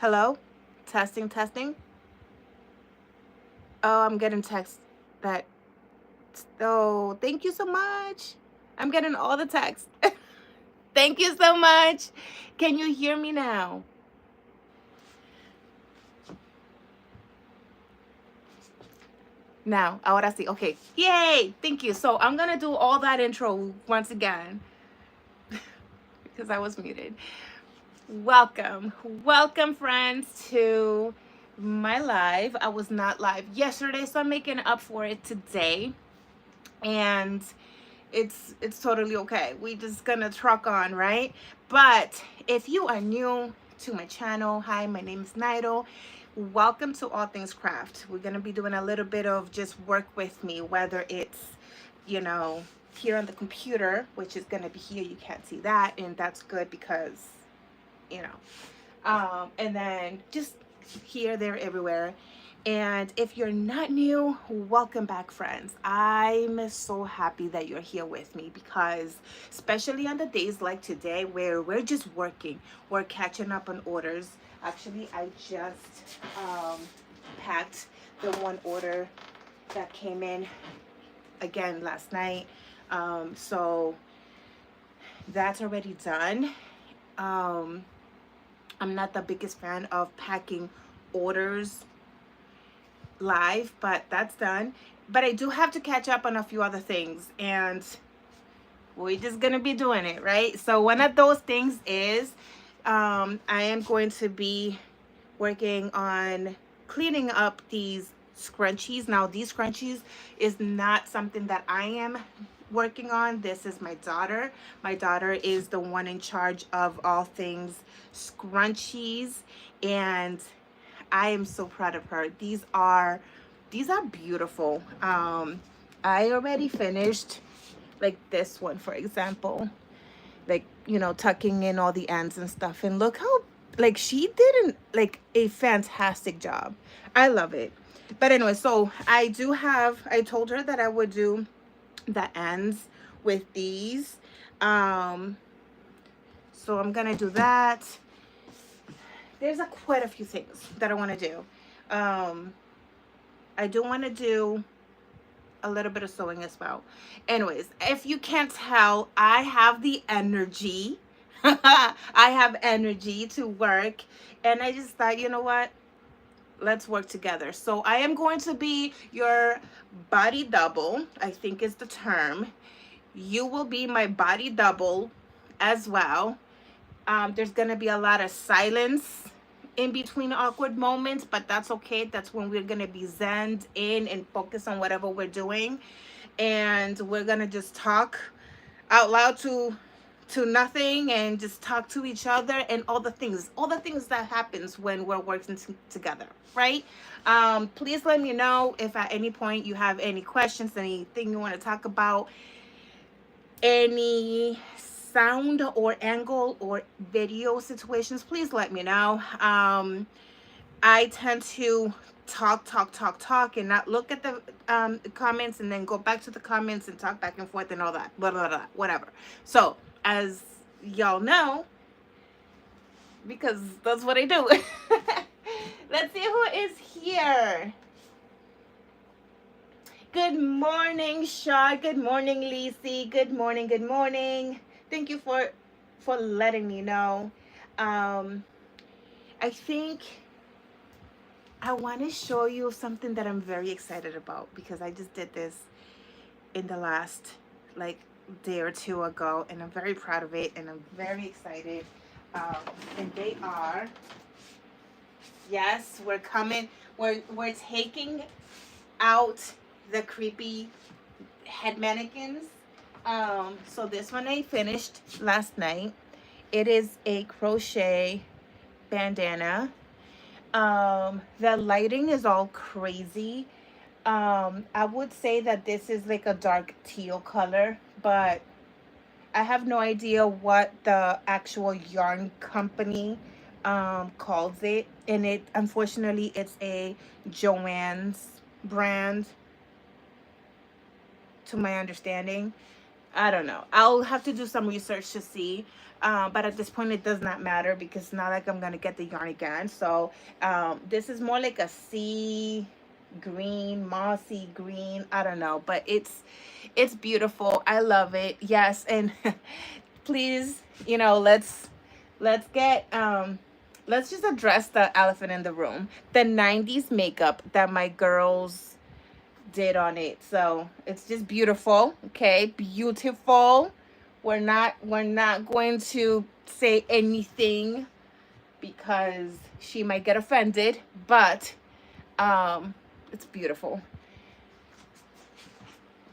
Hello? Testing, testing. Oh, I'm getting text that. Oh, thank you so much. I'm getting all the text. Thank you so much. Can you hear me now? Now, ahora sí. Okay. Yay! Thank you. So I'm gonna do all that intro once again because I was muted. Welcome, welcome, friends, to my live. I was not live yesterday, so I'm making up for it today, and it's totally okay. We just gonna truck on, right? But if you are new to my channel, hi, my name is NaitOwls. Welcome to All Things Craft. We're gonna be doing a little bit of just work with me, whether it's, you know, here on the computer, which is gonna be here. You can't see that, and that's good because, you know, and then just here, there, everywhere. And if you're not new, welcome back, friends. I'm so happy that you're here with me because, especially on the days like today where we're just working, we're catching up on orders. Actually, I just packed the one order that came in again last night. So that's already done. I'm not the biggest fan of packing orders live, but that's done. But I do have to catch up on a few other things, and we're just gonna be doing it, right? So one of those things is I am going to be working on cleaning up these scrunchies. Now, these scrunchies is not something that I am working on. This is my daughter. My daughter is the one in charge of all things scrunchies, and I am so proud of her. These are beautiful. I already finished like this one, for example, like, you know, tucking in all the ends and stuff, and look how, like, she did like a fantastic job. I love it. But anyway, so I told her that I would do the ends with these. So I'm gonna do that. There's quite a few things that I want to do. I do want to do a little bit of sewing as well. Anyways, if you can't tell, I have the energy. I have energy to work, and I just thought, you know what? Let's work together. So I am going to be your body double, I think is the term. You will be my body double as well. There's gonna be a lot of silence in between awkward moments, but that's okay. That's when we're gonna be zened in and focus on whatever we're doing, and we're gonna just talk out loud to nothing and just talk to each other and all the things that happens when we're working together, right? Please let me know if at any point you have any questions, anything you want to talk about, any sound or angle or video situations. Please let me know. I tend to talk and not look at the comments and then go back to the comments and talk back and forth and all that, blah blah blah, whatever. So as y'all know, because that's what I do. Let's see who is here. Good morning, Shaw. Good morning, Lisi. Good morning. Good morning. Thank you for letting me know. I think I want to show you something that I'm very excited about because I just did this in the last like day or two ago, and I'm very proud of it, and I'm very excited. And they are, yes, we're coming. We're taking out the creepy head mannequins. So this one I finished last night. It is a crochet bandana. The lighting is all crazy. I would say that this is like a dark teal color, but I have no idea what the actual yarn company calls it. And it, unfortunately, it's a Joann's brand, to my understanding. I don't know. I'll have to do some research to see. But at this point, it does not matter because it's not like I'm going to get the yarn again. So this is more like a sea green, mossy green. I don't know. But it's beautiful. I love it. Yes. And please, you know, let's get let's just address the elephant in the room. The 90s makeup that my girls did on it. So it's just beautiful. Okay, beautiful. We're not going to say anything because she might get offended, but it's beautiful.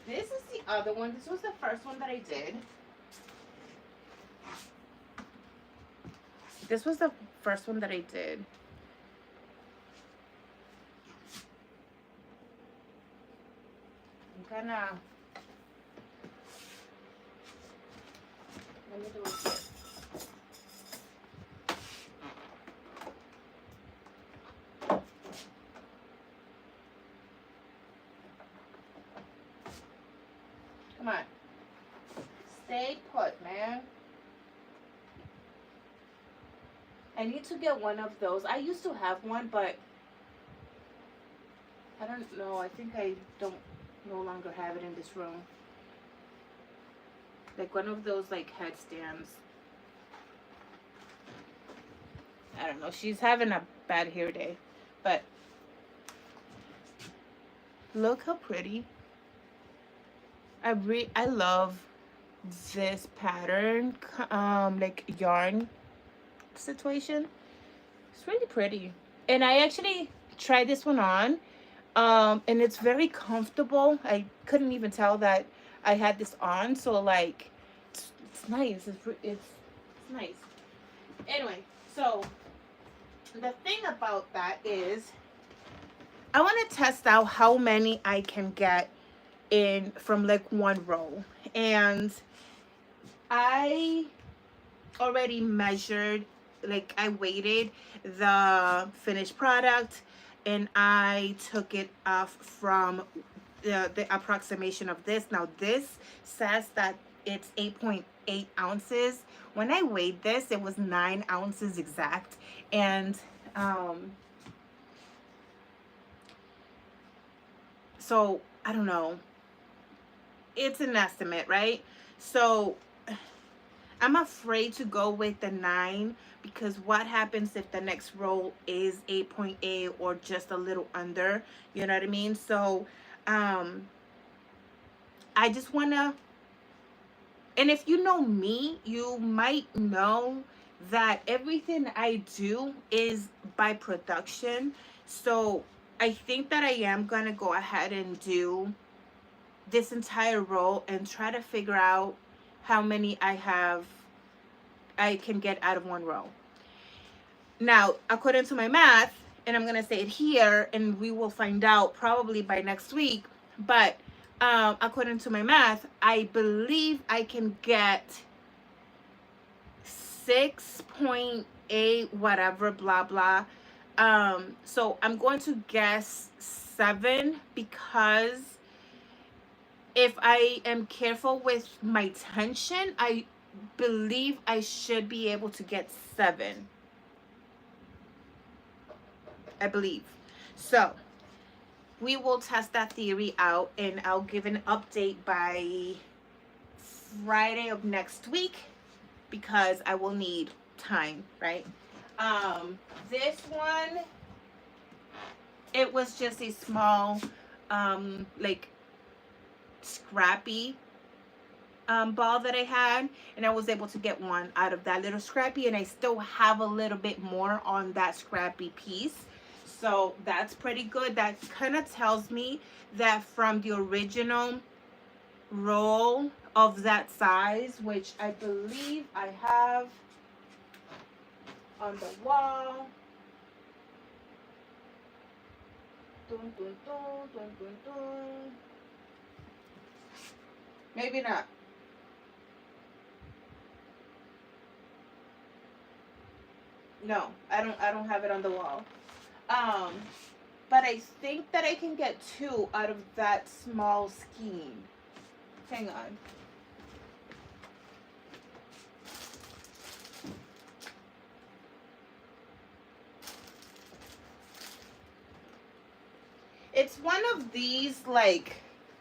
This is the other one. This was the first one that I did. This was the first one that I did. I'm gonna let me do it here. Come on. Stay put, man. I need to get one of those. I used to have one, but I don't know. I think I don't no longer have it in this room. Like one of those like headstands. I don't know. She's having a bad hair day. But look how pretty. I love this pattern like yarn situation. It's really pretty. And I actually tried this one on. And it's very comfortable. I couldn't even tell that I had this on. So like it's nice. It's nice. Anyway, so the thing about that is I want to test out how many I can get in from like one row. And I already measured, like I weighted the finished product and I took it off from the approximation of this. Now this says that it's 8.8 ounces. When I weighed this, it was 9 ounces exact. And so I don't know. It's an estimate, right? So I'm afraid to go with the 9 because what happens if the next roll is 8.8 or just a little under? You know what I mean? So I just want to, and if you know me, you might know that everything I do is by production. So I think that I am going to go ahead and do this entire roll and try to figure out how many I can get out of one row. Now, according to my math, and I'm going to say it here, and we will find out probably by next week, but according to my math, I believe I can get 6.8 whatever, blah, blah. So I'm going to guess 7 because if I am careful with my tension, I believe I should be able to get 7. I believe. So we will test that theory out and I'll give an update by Friday of next week because I will need time, right? This one, it was just a small like scrappy ball that I had, and I was able to get one out of that little scrappy, and I still have a little bit more on that scrappy piece. So that's pretty good. That kind of tells me that from the original roll of that size, which I believe I have on the wall. Dun, dun, dun, dun, dun, dun. Maybe not. No, I don't have it on the wall. But I think that I can get 2 out of that small skein. Hang on. one of these like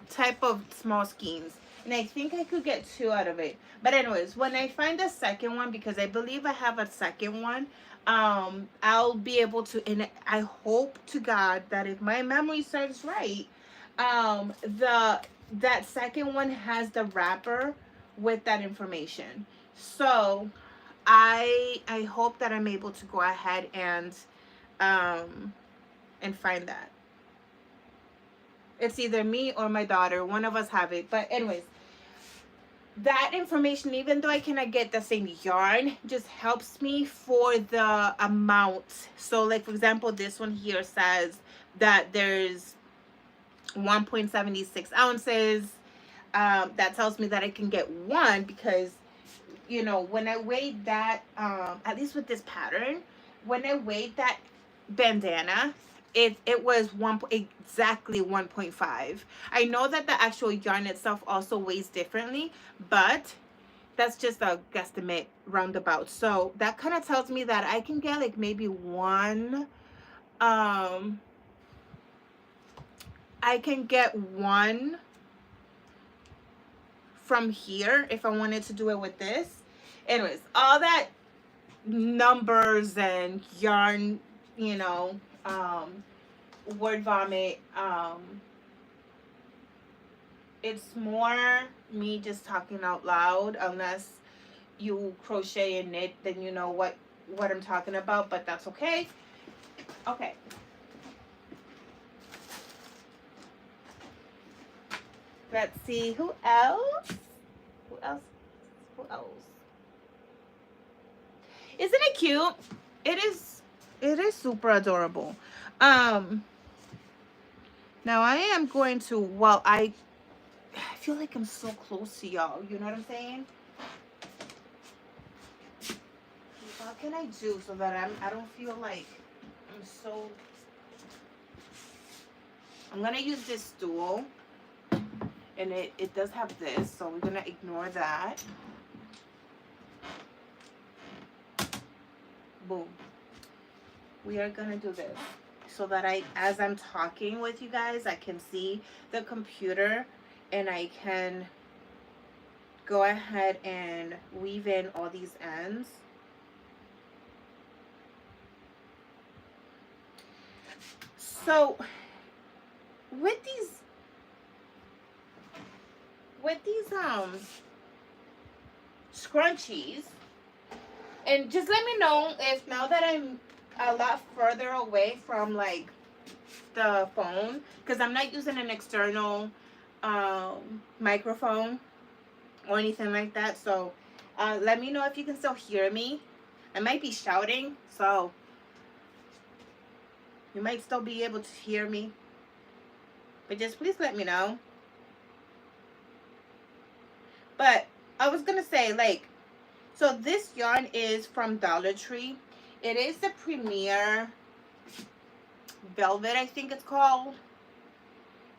type of small skeins, and I think I could get 2 out of it. But anyways, when I find the second one, because I believe I have a second one, I'll be able to, and I hope to God that if my memory serves right, the that second one has the wrapper with that information. So I hope that I'm able to go ahead um find that. It's either me or my daughter. One of us have it. But anyways, that information, even though I cannot get the same yarn, just helps me for the amount. So like for example, this one here says that there's 1.76 ounces. That tells me that I can get one because, you know, when I weighed that, at least with this pattern, when I weighed that bandana, it was exactly 1.5. I know that the actual yarn itself also weighs differently, but that's just a guesstimate roundabout. So that kind of tells me that I can get like maybe one, I can get one from here if I wanted to do it with this. Anyways, all that numbers and yarn, you know, word vomit, it's more me just talking out loud. Unless you crochet and knit, then you know what I'm talking about, but that's okay. Okay, let's see who else. Isn't it cute? It is super adorable. Now I am going to, well, I feel like I'm so close to y'all, you know what I'm saying? What can I do so that I don't feel like I'm so, I'm gonna use this stool, and it does have this, so we're gonna ignore that. Boom. We are gonna do this so that as I'm talking with you guys, I can see the computer and I can go ahead and weave in all these ends. So with these scrunchies, and just let me know if now that I'm a lot further away from like the phone, because I'm not using an external microphone or anything like that, so let me know if you can still hear me. I might be shouting, so you might still be able to hear me, but just please let me know. But I was gonna say, like, so this yarn is from Dollar Tree. It is the Premier Velvet, I think it's called.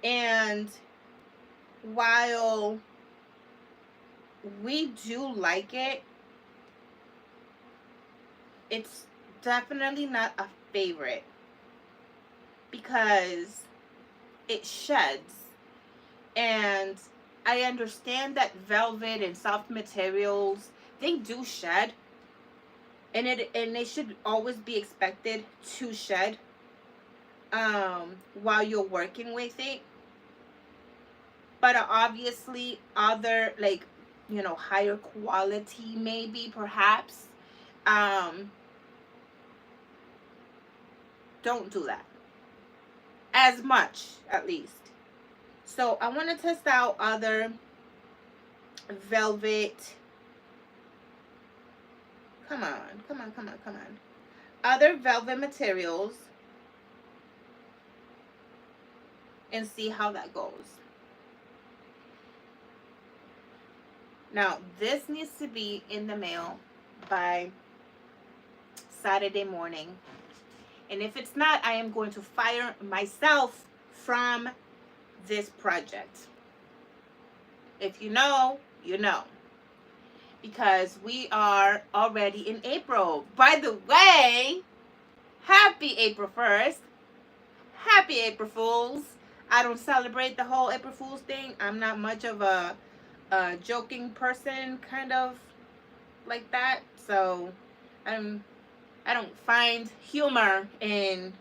And while we do like it, it's definitely not a favorite because it sheds. And I understand that velvet and soft materials, they do shed, and they should always be expected to shed while you're working with it. But obviously other, like, you know, higher quality, maybe perhaps, don't do that as much, at least. So I want to test out other velvet, come on, other velvet materials and see how that goes. Now this needs to be in the mail by Saturday morning, and if it's not, I am going to fire myself from this project. If you know, you know, because we are already in April. By the way, happy April 1st. Happy April Fools. I don't celebrate the whole April Fool's thing. I'm not much of a joking person, kind of like that. So I'm I don't find humor in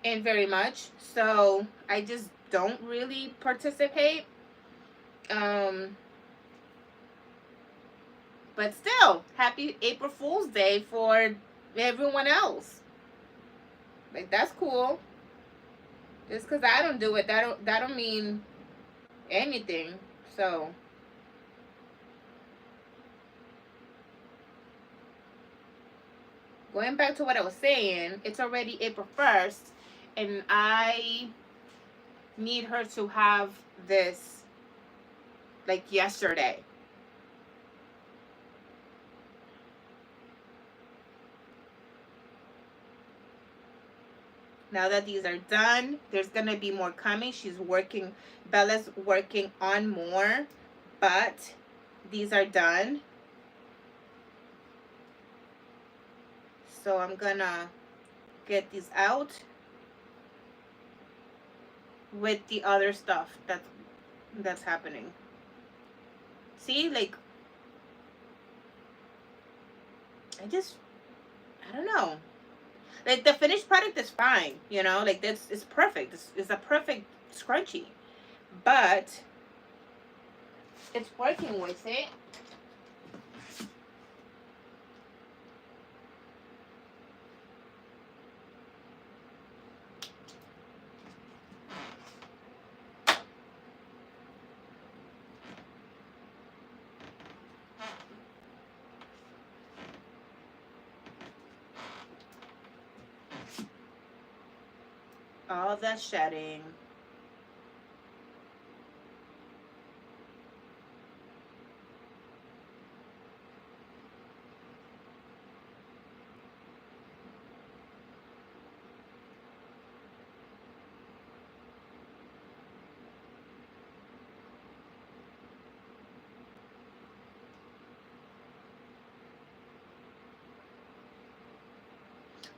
very much. So I just don't really participate. Um, but still, happy April Fool's Day for everyone else. Like, that's cool. Just because I don't do it, that don't mean anything. So going back to what I was saying, it's already April 1st, and I need her to have this like yesterday. Now that these are done, there's gonna be more coming. Bella's working on more, but these are done. So I'm gonna get these out with the other stuff that's happening. See, like, I don't know. Like, the finished product is fine, like, this is perfect. It's a perfect scrunchie, but it's working with it. All that shedding.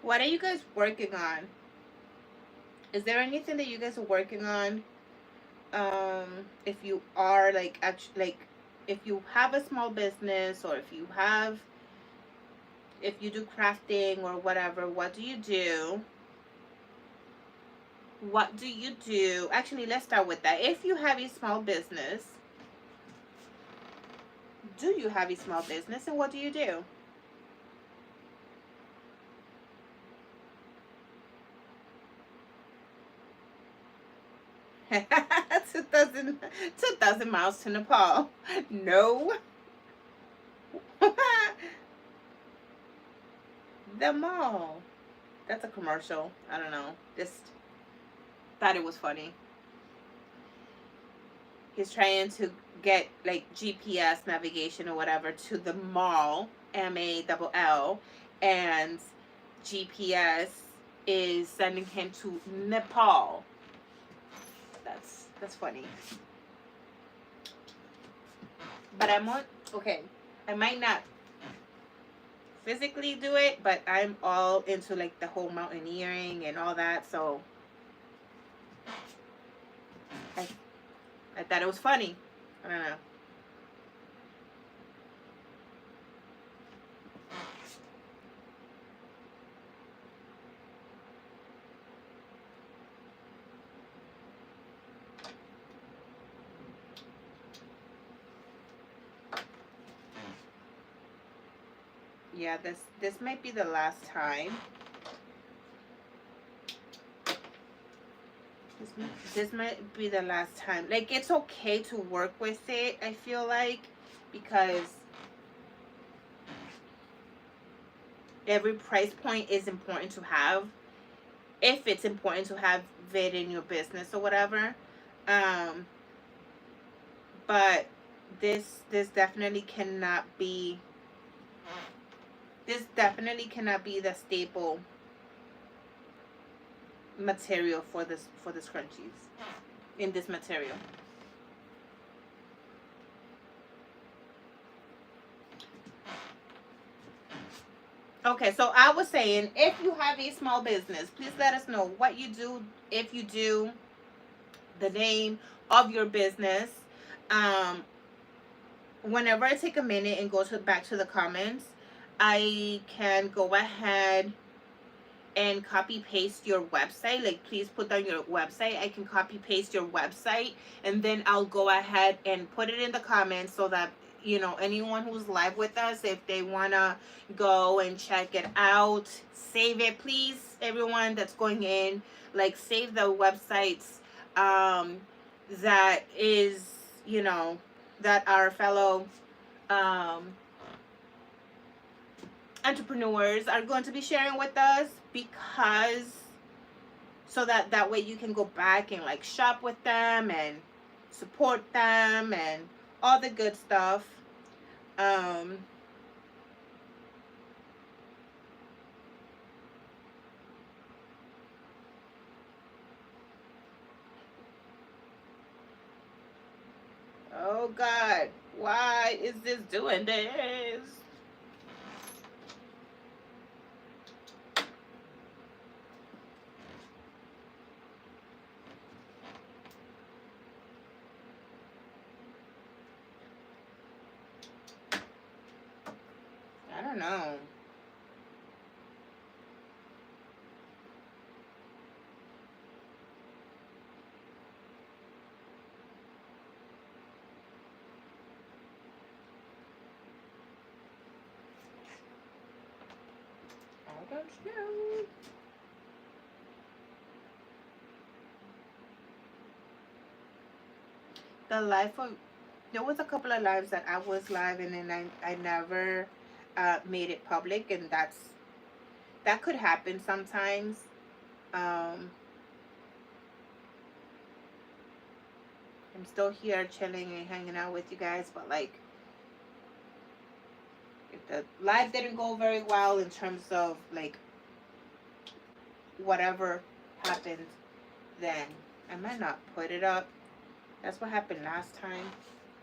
What are you guys working on? Is there anything that you guys are working on? If you are like if you have a small business, or if you do crafting or whatever, what do you do? What do you do? Actually, let's start with that. If you have a small business, do you have a small business, and what do you do? 2,000 miles to Nepal. No. The mall. That's a commercial. I don't know. Just thought it was funny. He's trying to get like GPS navigation or whatever to the mall, MALL, and GPS is sending him to Nepal. That's funny. But okay. I might not physically do it, but I'm all into like the whole mountaineering and all that, so I thought it was funny. I don't know. Yeah, this might be the last time. This might be the last time. Like, it's okay to work with it, I feel like, because every price point is important to have, if it's important to have it in your business or whatever. But this definitely cannot be the staple material for the scrunchies in this material. Okay, so I was saying, if you have a small business, please let us know what you do, if you do, the name of your business. Um, Whenever I take a minute and go to back to the comments, I can go ahead and copy paste your website. Like, please put down your website. I can copy paste your website, and then I'll go ahead and put it in the comments so that, you know, anyone who's live with us, if they want to go and check it out, save it, please. Everyone that's going in, like, save the websites um that is, you know, that our fellow um entrepreneurs are going to be sharing with us, because so that that way you can go back and like shop with them and support them and all the good stuff. um oh God, why is this doing this? I don't know. I don't know. The life of, there was a couple of lives that I was live, and then I never made it public, and that could happen sometimes. um I'm still here chilling and hanging out with you guys, but like, if the live didn't go very well in terms of like whatever happened, then I might not put it up. That's what happened last time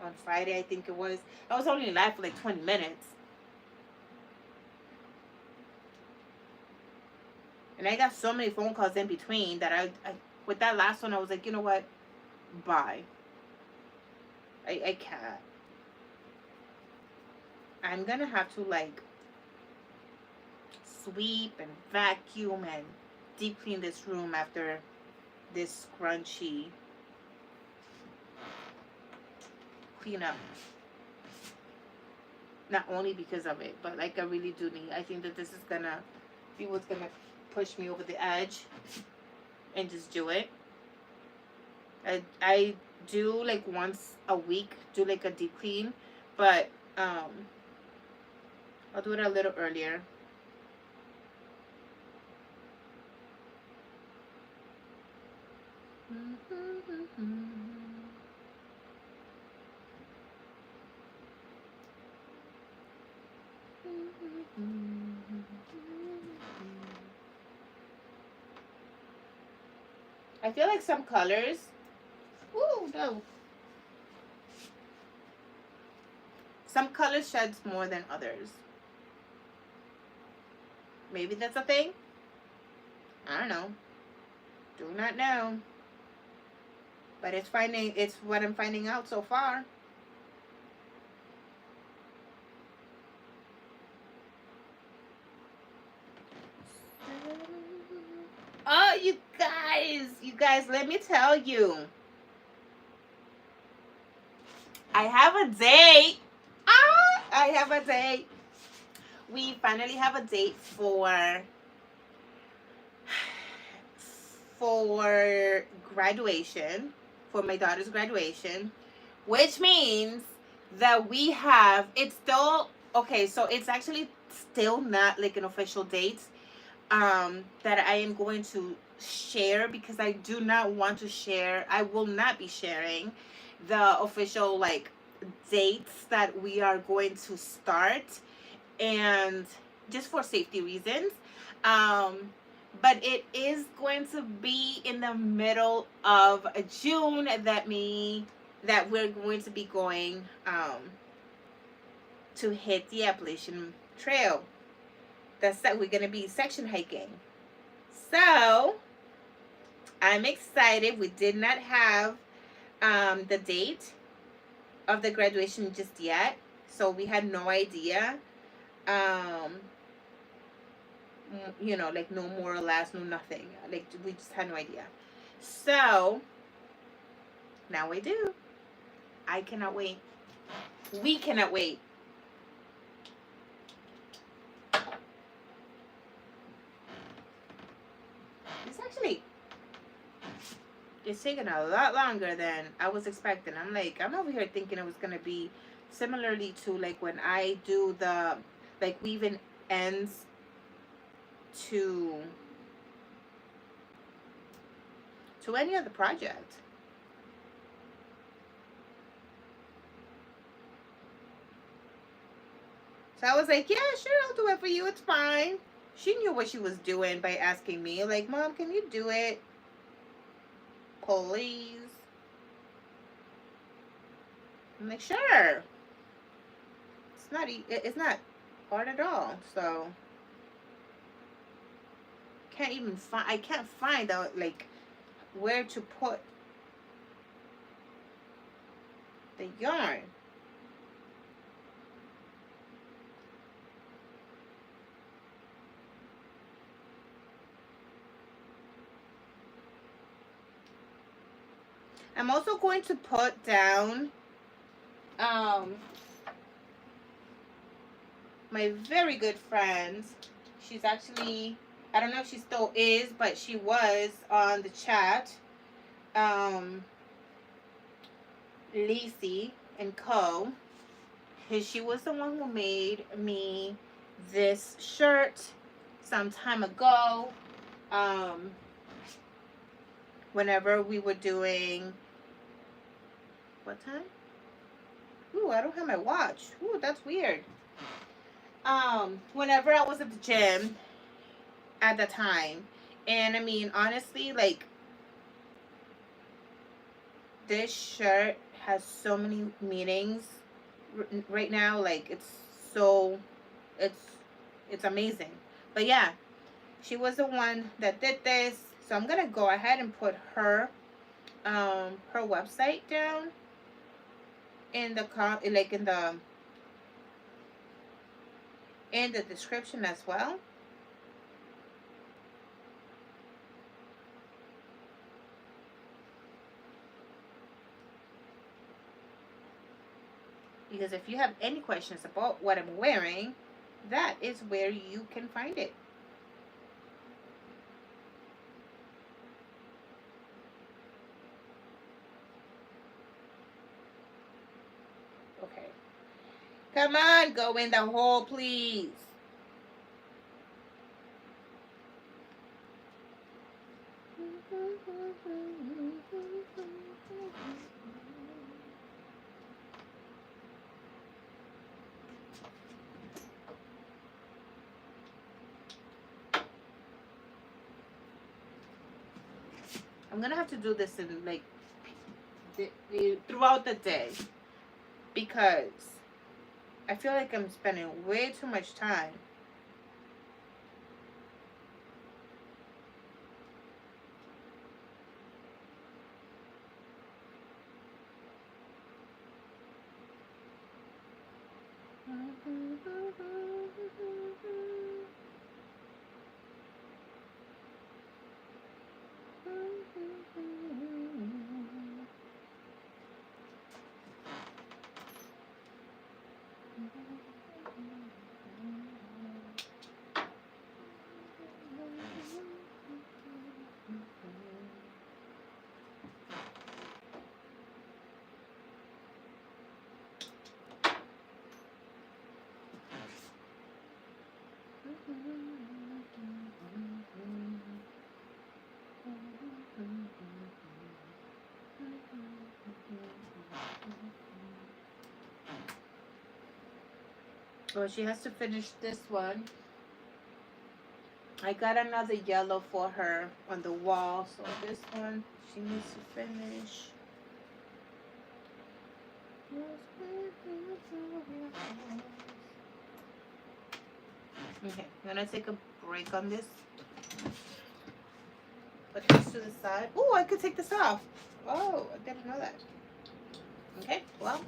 on Friday, I think it was. I was only live for like 20 minutes. And I got so many phone calls in between that I with that last one, I was like, you know what? Bye. I can't. I'm gonna have to like sweep and vacuum and deep clean this room after this scrunchy cleanup. Not only because of it, but like I really do need. I think that this is gonna be what's gonna push me over the edge and just do it. I do like once a week, do like a deep clean, but I'll do it a little earlier. I feel like some colors. Ooh, no. Some colors sheds more than others. Maybe that's a thing. I don't know. Do not know. But it's what I'm finding out so far. Oh, you guys, let me tell you. I have a date. I have a date. We finally have a date for graduation, for my daughter's graduation, which means that we have, it's still, okay, so it's actually still not like an official date that I am going to share, because I do not want to share, I will not be sharing the official like dates that we are going to start, and just for safety reasons. But it is going to be in the middle of June that we're going to be going to hit the Appalachian Trail. we're gonna be section hiking. So I'm excited. We did not have the date of the graduation just yet, so we had no idea. Um, you know, like no more or less, no nothing. Like we just had no idea. So now we do. I cannot wait. We cannot wait. It's actually it's taking a lot longer than I was expecting. I'm like, I'm over here thinking it was gonna be similarly to like when I do the like weaving ends to any other project. So I was like, yeah, sure, I'll do it for you. It's fine. She knew what she was doing by asking me, like, Mom, can you do it? Please. I'm like, sure. It's not hard at all. So I can't find out like where to put the yarn. I'm also going to put down my very good friend. She's actually, I don't know if she still is, but she was on the chat. Lacey and Co. She was the one who made me this shirt some time ago. Whenever we were doing, what time? Ooh, I don't have my watch. Ooh, that's weird. Whenever I was at the gym at the time, and I mean, honestly, like, this shirt has so many meanings right now. Like, so, it's, it's amazing. But yeah, she was the one that did this. So I'm gonna go ahead and put her website down in the in the description as well. Because if you have any questions about what I'm wearing, that is where you can find it. Okay. Come on, go in the hole, please. I'm gonna have to do this in like throughout the day because I feel like I'm spending way too much time. Well, she has to finish this one. I got another yellow for her on the wall, so this one she needs to finish. Okay, I'm gonna take a break on this. Put this to the side. Oh, I could take this off. Oh, I didn't know that. Okay, well,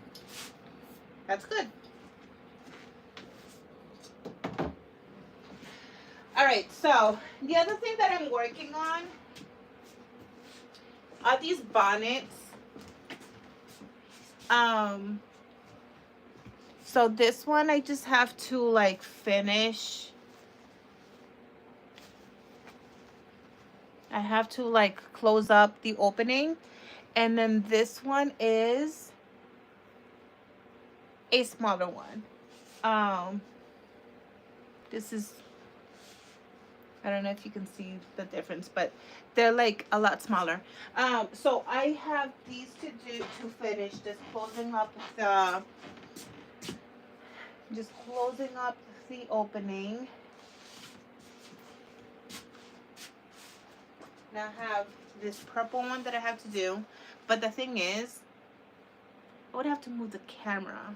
that's good. All right, so the other thing that I'm working on are these bonnets. So this one I just have to like finish. I have to like close up the opening. And then this one is a smaller one. This is, I don't know if you can see the difference, but they're like a lot smaller. So I have these to do to finish, just closing up the opening. Now I have this purple one that I have to do, but the thing is, I would have to move the camera.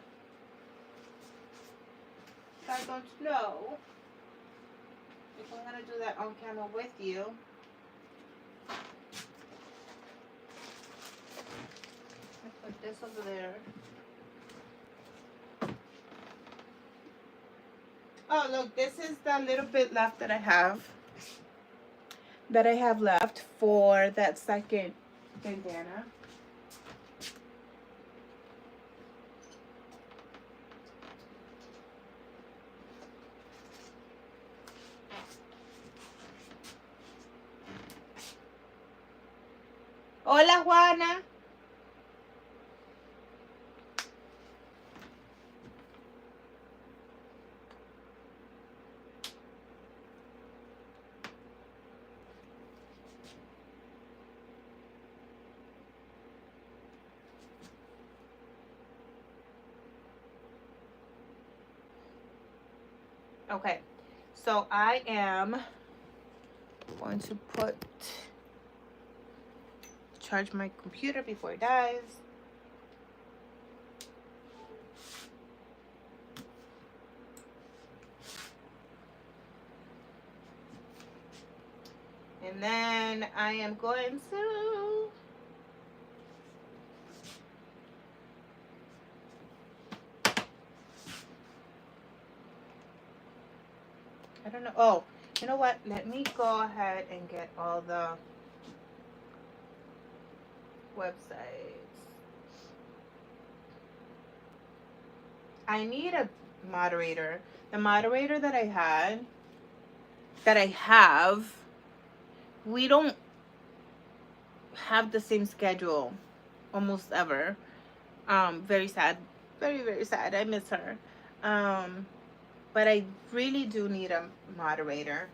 I don't know if I'm gonna do that on camera with you. I put this over there. Oh, look, this is the little bit left that I have left for that second bandana. Hola, Juana. Okay, so I am going to charge my computer before it dies. And then I am going to I don't know. Oh, you know what? Let me go ahead and get all the websites. I need a moderator. The moderator that I have, we don't have the same schedule almost ever. Very sad. Very, very sad. I miss her. But I really do need a moderator.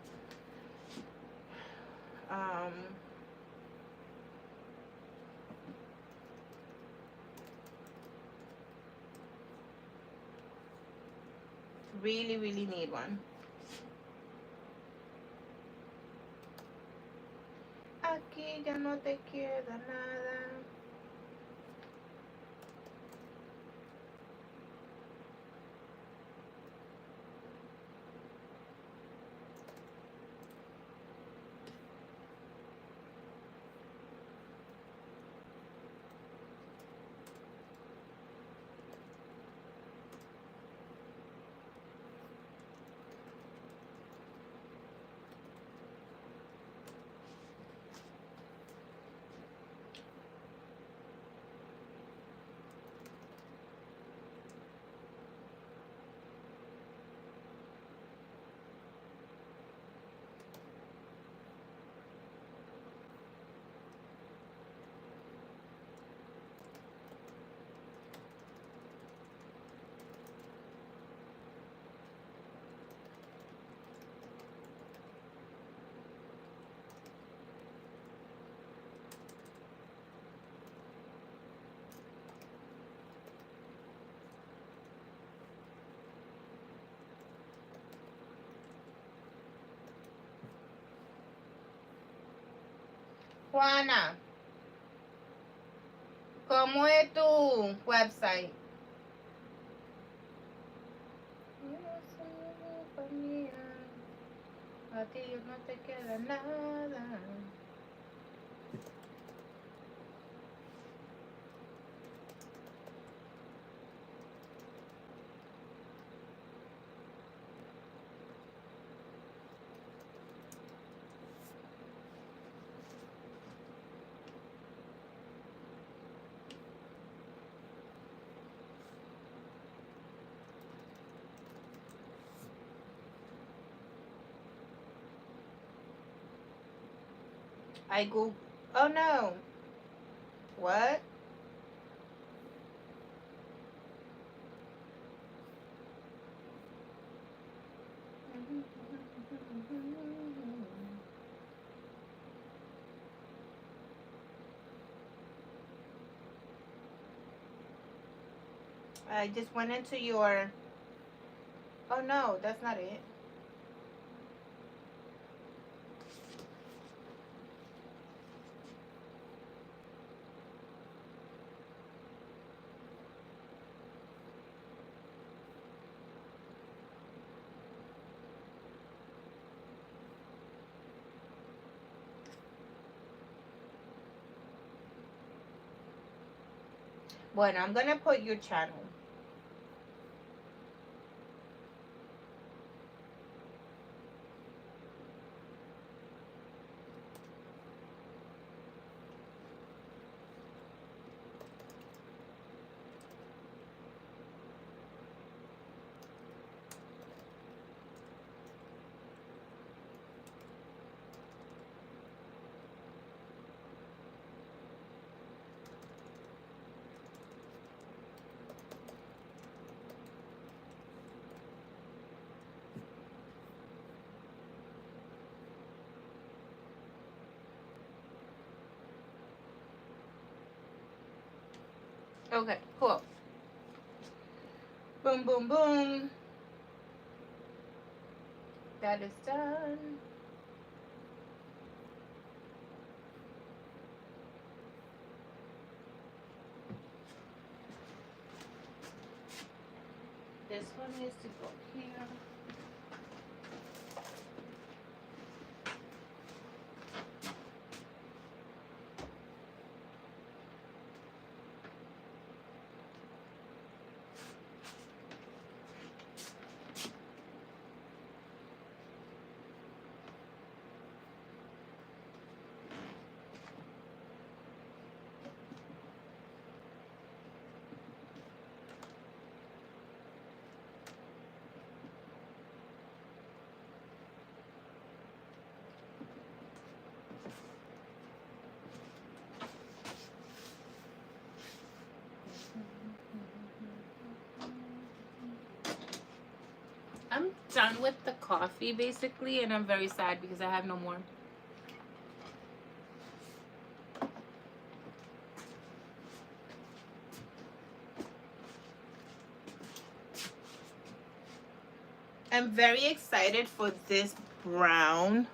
Really, really need one. Aquí ya no te queda nada. Juana, ¿cómo es tu website? A ti no te queda nada. I go. Oh no. What? I just went into your. Oh no, that's not it. Bueno, I'm gonna put your channel. Okay, cool. Boom, boom, boom. That is done. This one needs to go here. I'm done with the coffee basically, and I'm very sad because I have no more. I'm very excited for this brown.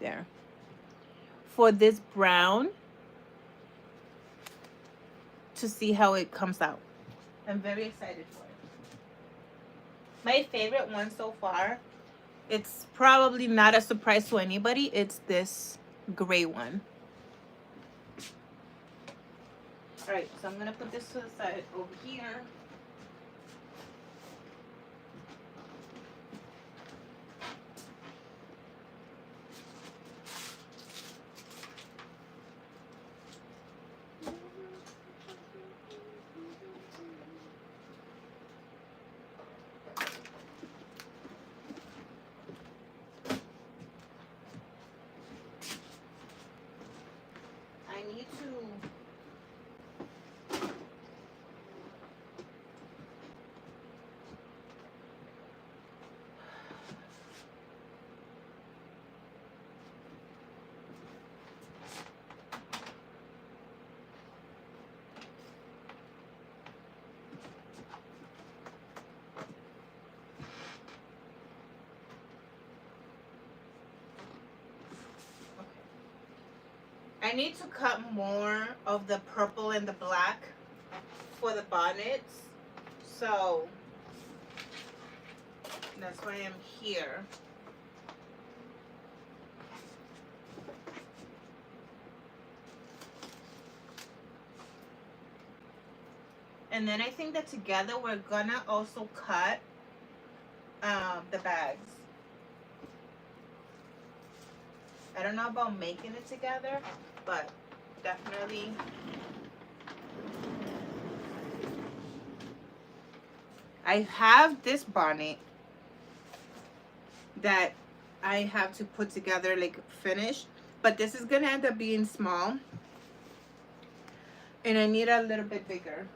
There. For this brown to see how it comes out. I'm very excited for it. My favorite one so far, it's probably not a surprise to anybody, it's this gray one. All right, so I'm gonna put this to the side over here. I need to I need to cut more of the purple and the black for the bonnets. So That's why I'm here. And then I think that together we're gonna also cut the bags. I don't know about making it together, but definitely. I have this bonnet that I have to put together, like finished, but this is gonna end up being small and I need a little bit bigger.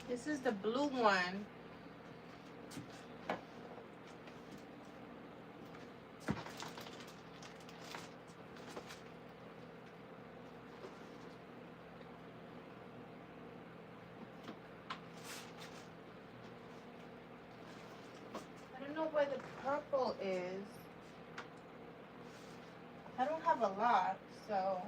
This is the blue one. I don't know where the purple is. I don't have a lot, so.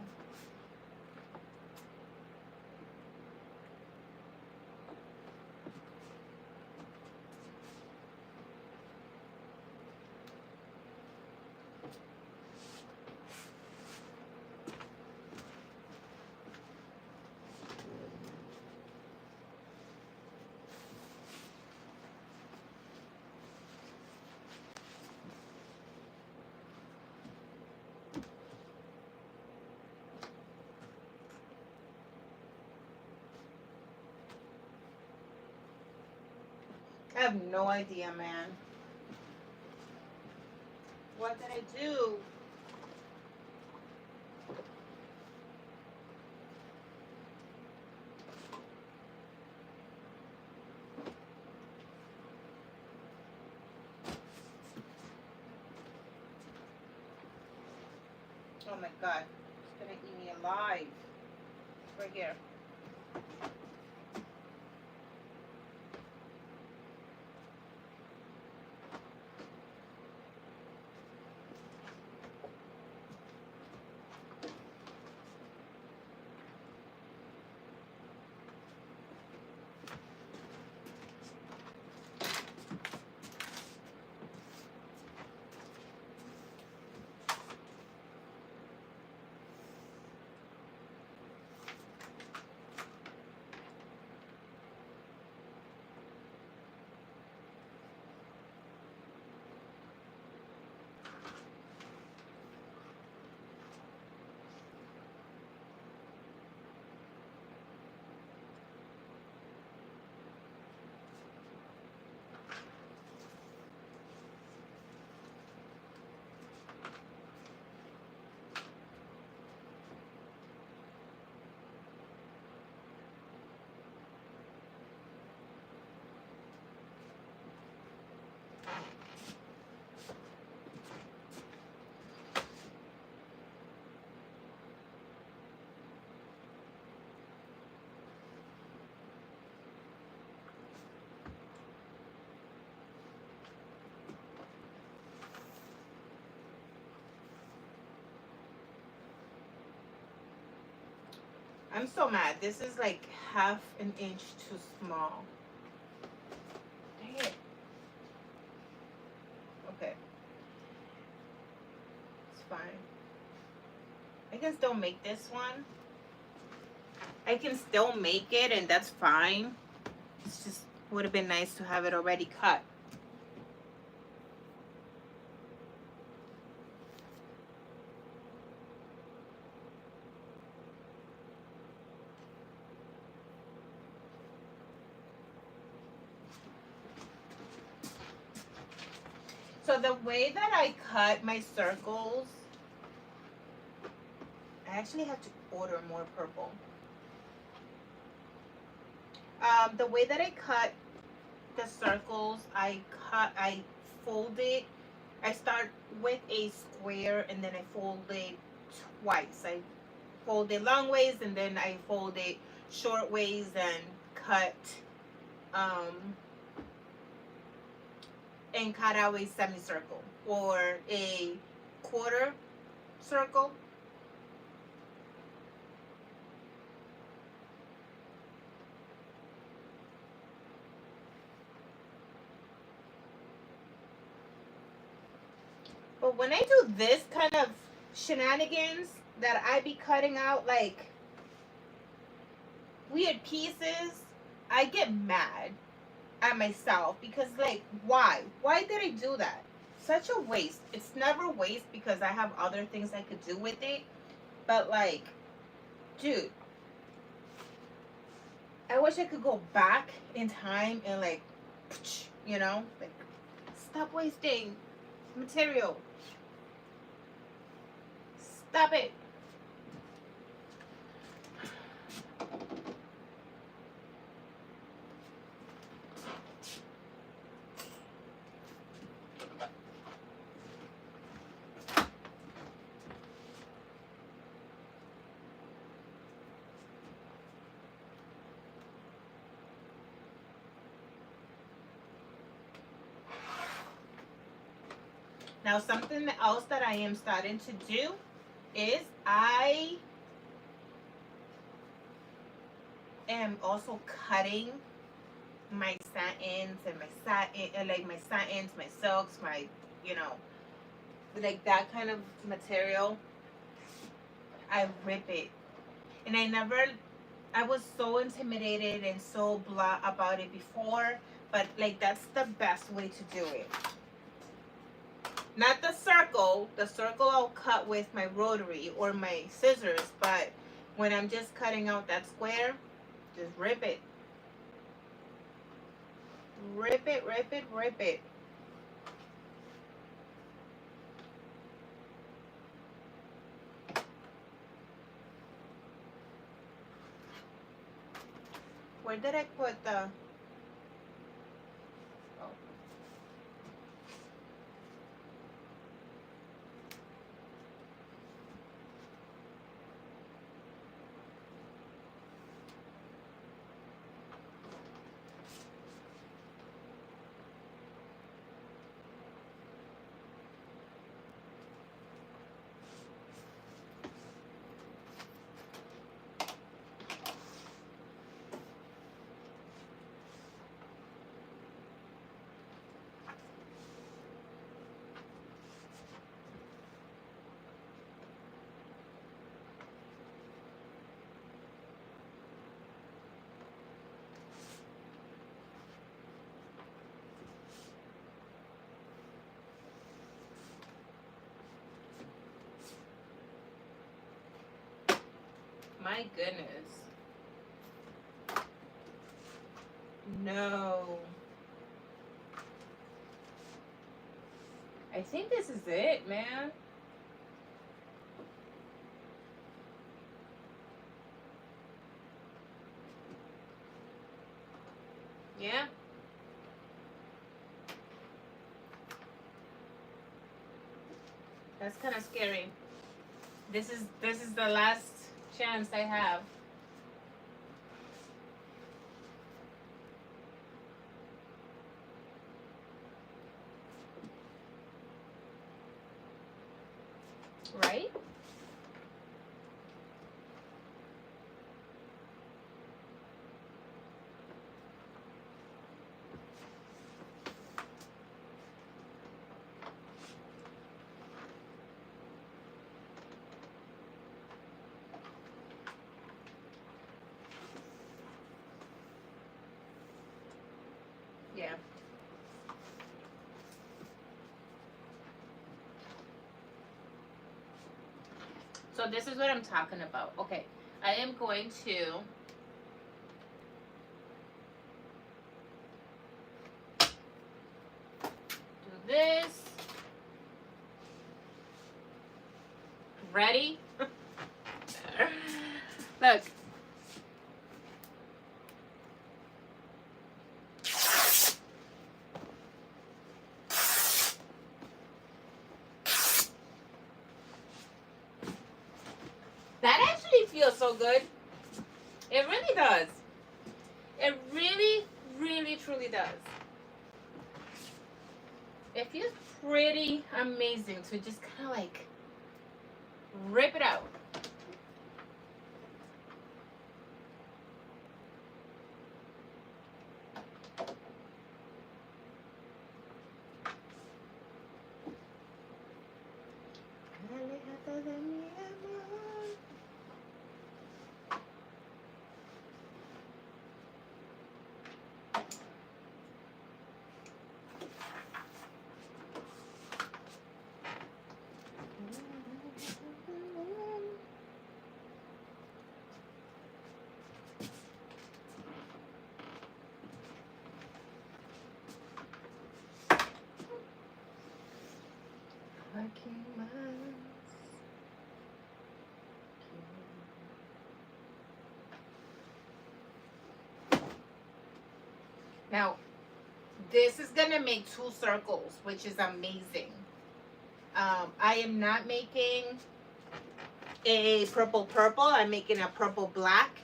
I have no idea, man. What did I do? Oh my God, it's gonna eat me alive. Right here. I'm so mad. This is like half an inch too small. Dang it. Okay. It's fine. I can still make this one. I can still make it and that's fine. It's just would have been nice to have it already cut. So the way that I cut my circles, I actually have to order more purple. The way that I cut the circles, I fold it. I start with a square and then I fold it twice. I fold it long ways and then I fold it short ways and cut um, out a semicircle or a quarter circle. But when I do this kind of shenanigans that I be cutting out like weird pieces, I get mad at myself because like why did I do that? Such a waste. It's never waste because I have other things I could do with it, but like, dude, I wish I could go back in time and like, you know, like stop wasting material. Stop it. Now, something else that I am starting to do is I am also cutting my satins and my satin, like my satins, my silks, my, you know, like that kind of material. I rip it. And I was so intimidated and so blah about it before, but like that's the best way to do it. Not the circle I'll cut with my rotary or my scissors, but when I'm just cutting out that square, just rip it. Rip it, rip it, rip it. Where did I put the... Oh. My goodness. No. I think this is it, man. Yeah. That's kind of scary. This is the last chance I have. Right? Yeah. So this is what I'm talking about. Okay. I am going to do this. Ready? Look. That actually feels so good. It really does. It really, really, truly does. It feels pretty amazing to just kind of like rip it out. Now, this is going to make 2 circles, which is amazing. I am not making a purple purple. I'm making a purple black,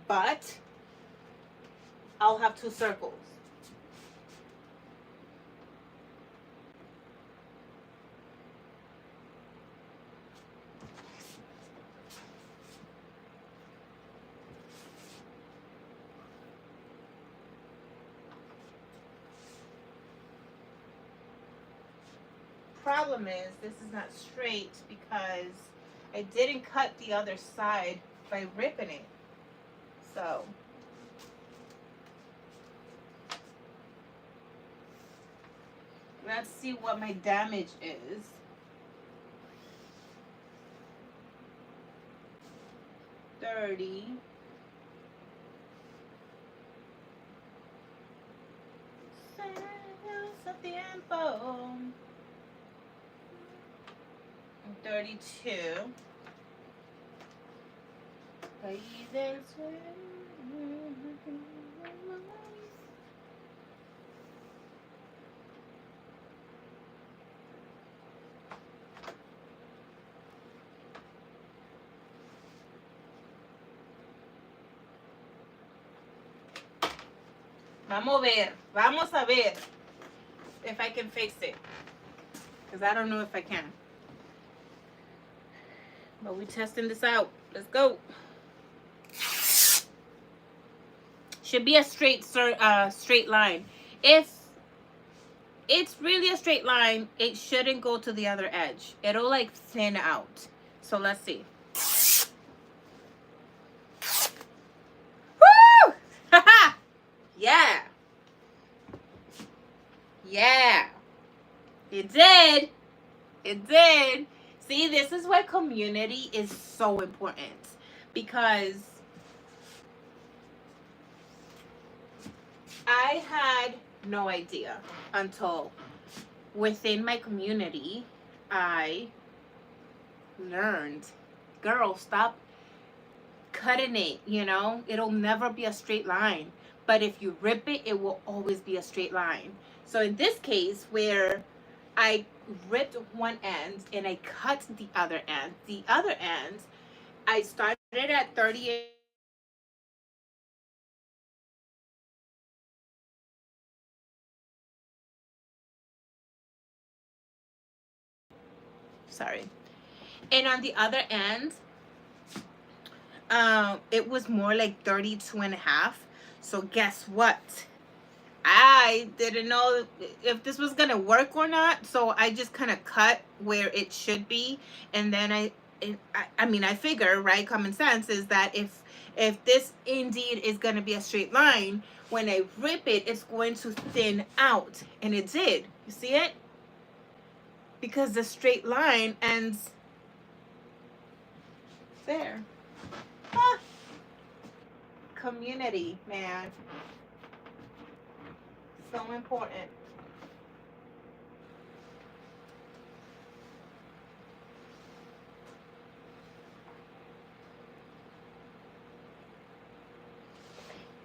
but I'll have 2 circles. Problem is, this is not straight because I didn't cut the other side by ripping it. So let's see what my damage is. $30. Of the info. 32. Vamos a ver if I can fix it. Because I don't know if I can. But we're testing this out. Let's go. Should be a straight line. If it's really a straight line, it shouldn't go to the other edge. It'll like thin out. So let's see. Woo! Haha! Yeah. Yeah. It did. It did. See, this is why community is so important. Because I had no idea until within my community, I learned, girl, stop cutting it, you know? It'll never be a straight line. But if you rip it, it will always be a straight line. So in this case, where I ripped one end and I cut the other end, I started at 38. Sorry. And on the other end, it was more like 32.5. So guess what? I didn't know if this was gonna work or not, so I just kind of cut where it should be, and then I mean, I figure, right, common sense is that if this indeed is gonna be a straight line, when I rip it, it's going to thin out, and it did. You see it? Because the straight line ends there. Ah. Community, man. So important.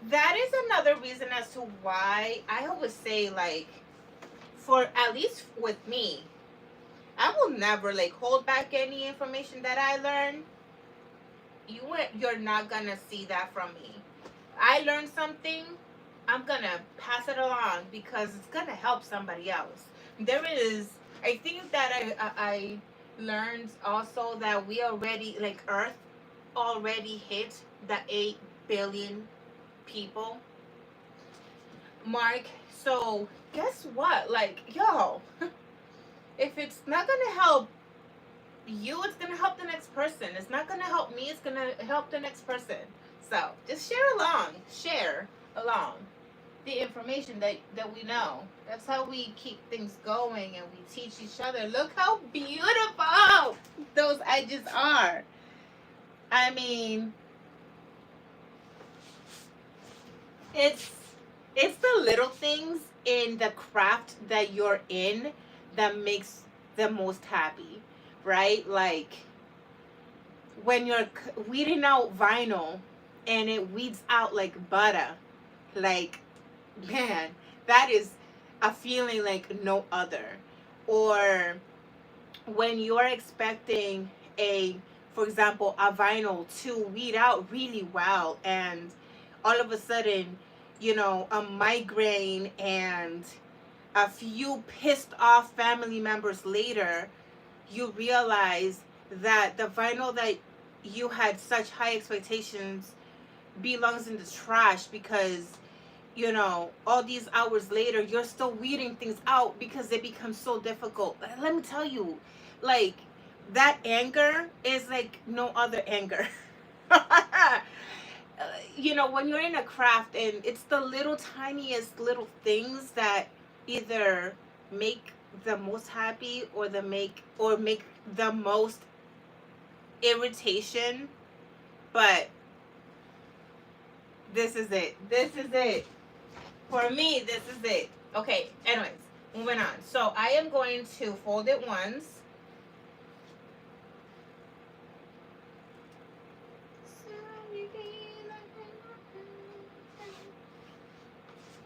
that is another reason as to why I always say, like, for at least with me, I will never like hold back any information that I learn. You're not gonna see that from me. I learned something, I'm gonna pass it along because it's gonna help somebody else. There is, I think that I learned also that we already, like, Earth already hit the 8 billion people mark. So guess what? Like, yo, if it's not gonna help you, it's gonna help the next person. It's not gonna help me, it's gonna help the next person. So just share along the information that we know. That's how we keep things going and we teach each other. Look how beautiful those edges are. I mean, it's it's the little things in the craft that you're in that makes the most happy, right? Like when you're weeding out vinyl and it weeds out like butter, like, man, that is a feeling like no other. Or when you're expecting a, for example, a vinyl to weed out really well, and all of a sudden, a migraine and a few pissed off family members later, you realize that the vinyl that you had such high expectations belongs in the trash because all these hours later you're still weeding things out because it becomes so difficult. Let me tell you, like, that anger is like no other anger. When you're in a craft and it's the little tiniest little things that either make the most happy or make the most irritation. But this is it for me. This is it. Okay, anyways, moving on. So I am going to fold it once.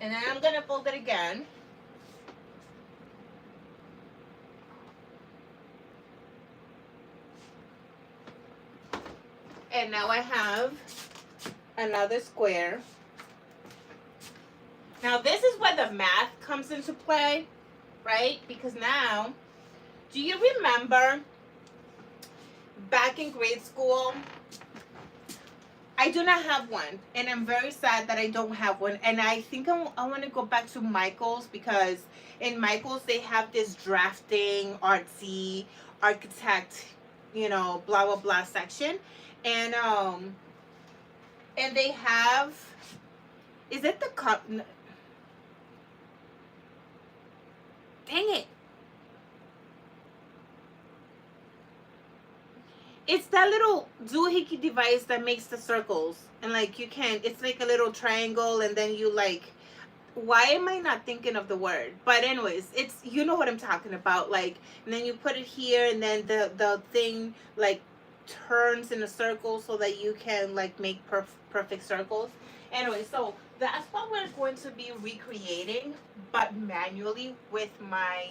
And then I'm going to fold it again. And now I have another square. Now this is where the math comes into play, right? Because now, do you remember back in grade school? I do not have one, and I'm very sad that I don't have one. And I think I want to go back to Michael's, because in Michael's they have this drafting, artsy, architect, blah blah blah section, and they have, is it the cup? Dang it! It's that little doohickey device that makes the circles, and like it's like a little triangle, and then you like, why am I not thinking of the word? But anyways, it's, you know what I'm talking about. Like, and then you put it here, and then the thing like turns in a circle so that you can like make perfect circles. Anyway, so that's what we're going to be recreating, but manually with my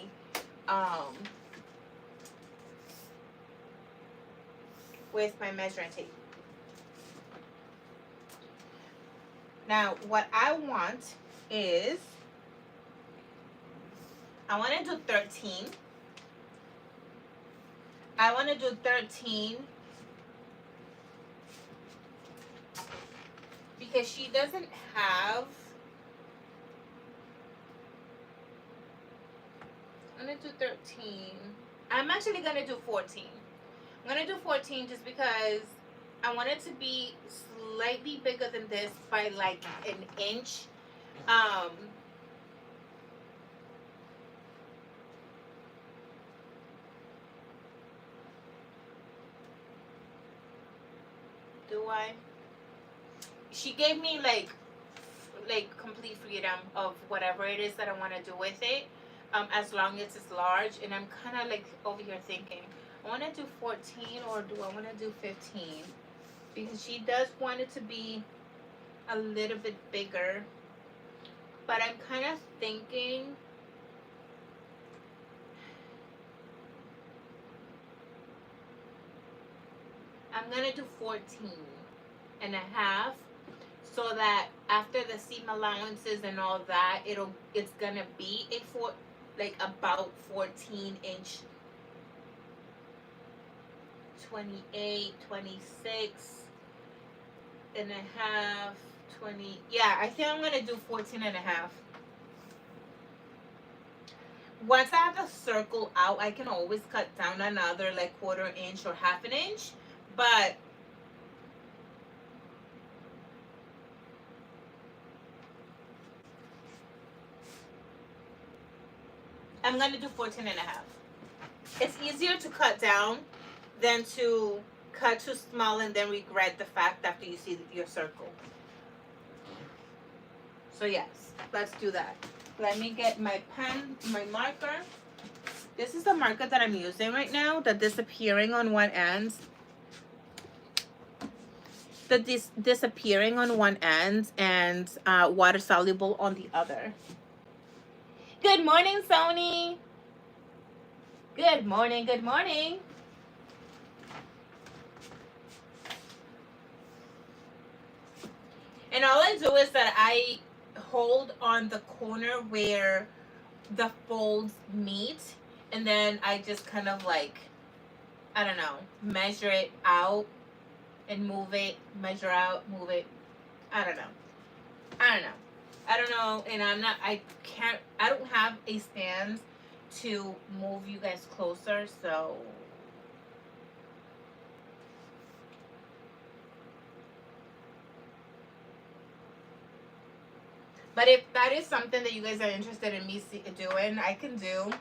measuring tape. Now, what I want is, I want to do 13. I want to do 13 because she doesn't have, I'm going to do 13. I'm actually going to do 14. I'm going to do 14 just because I want it to be slightly bigger than this by like an inch. Do I? She gave me like complete freedom of whatever it is that I want to do with it, as long as it's large. And I'm kind of like over here thinking, I want to do 14 or do I want to do 15? Because she does want it to be a little bit bigger, but I'm kind of thinking I'm gonna do 14.5, so that after the seam allowances and all that, it's gonna be a like about 14 inch, 28, 26.5, 20. Yeah, I think I'm gonna do 14.5. Once I have the circle out, I can always cut down another like 1/4 inch or 1/2 inch, but I'm gonna do 14.5. It's easier to cut down than to cut too small and then regret the fact after you see your circle. So yes, let's do that. Let me get my pen, my marker. This is the marker that I'm using right now, the disappearing on one end. The disappearing on one end and water soluble on the other. Good morning, Sony. Good morning, good morning. And all I do is that I hold on the corner where the folds meet, and then I just kind of like, I don't know, measure it out and move it, measure out, move it. I don't know, and I don't have a stand to move you guys closer, so but if that is something that you guys are interested in me doing, I can do.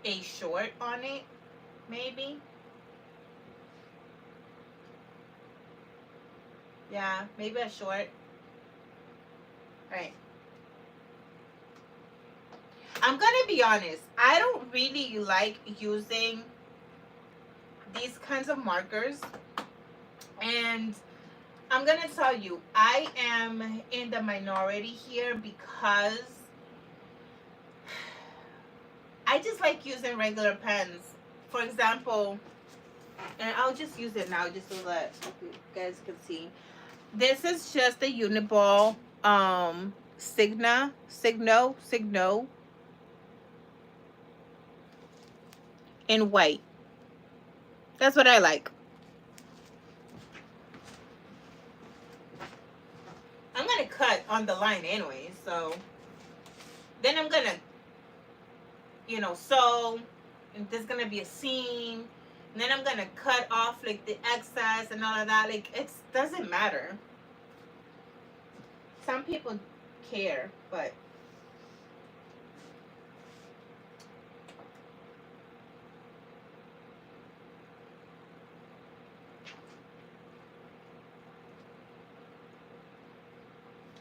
A short on it, maybe. Yeah, maybe a short. Right. I'm gonna be honest. I don't really like using these kinds of markers. And I'm gonna tell you, I am in the minority here because I just like using regular pens. For example, and I'll just use it now just so that you guys can see. This is just a Uniball Signo in white. That's what I like. I'm gonna cut on the line anyway, so then I'm gonna, sew, and there's gonna be a seam, and then I'm gonna cut off like the excess and all of that. Like, it doesn't matter. Some people care, but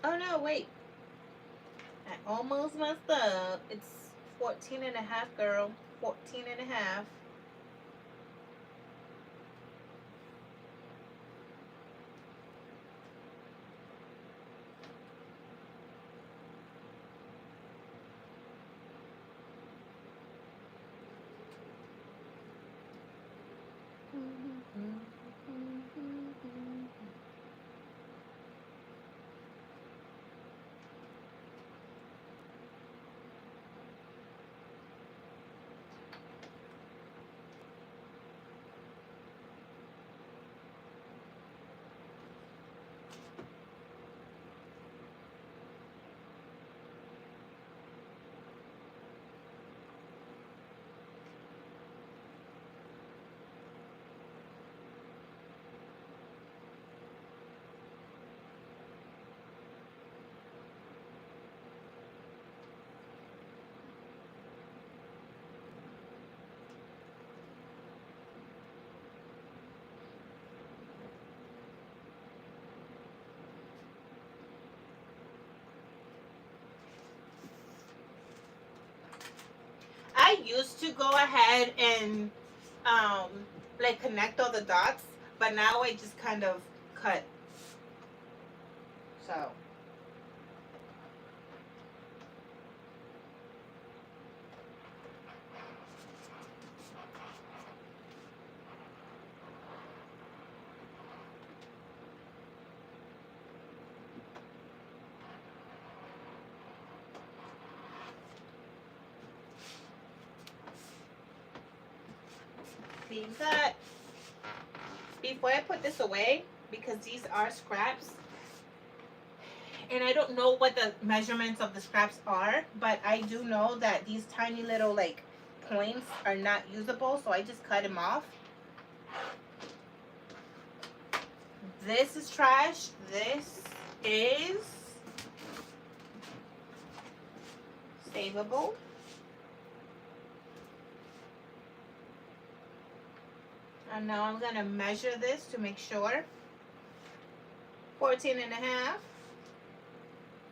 oh no, wait. I almost messed up. It's 14.5, girl. 14.5. I used to go ahead and like connect all the dots, but now I just kind of cut. So leave that. Before I put this away, because these are scraps, and I don't know what the measurements of the scraps are, but I do know that these tiny little like points are not usable, so I just cut them off. This is trash. This is savable. And now I'm gonna measure this to make sure. 14 and a half,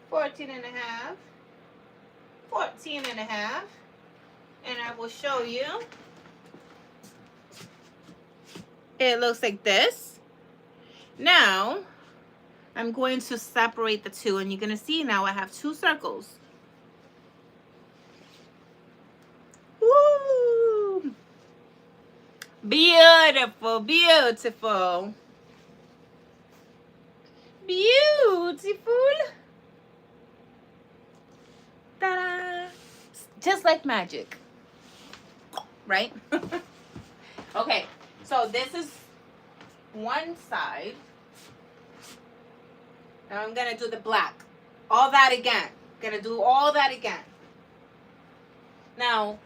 14 and a half, 14 and a half, and I will show you. It looks like this. Now, I'm going to separate the two, and you're gonna see now I have two circles. Woo! Beautiful, beautiful. Beautiful. Ta-da! Just like magic, right? Okay, so this is one side. Now I'm gonna do the black. All that again. Gonna do all that again. Now,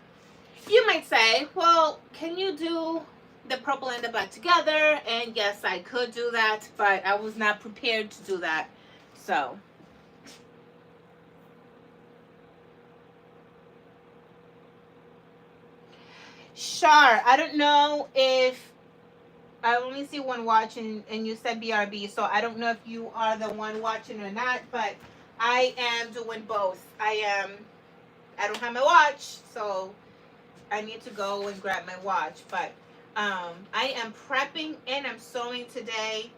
you might say, well, can you do the purple and the black together? And yes, I could do that, but I was not prepared to do that. So, sure. I don't know if I only see one watching, and you said BRB, so I don't know if you are the one watching or not, but I am doing both. I don't have my watch, so I need to go and grab my watch, but I am prepping and I'm sewing today.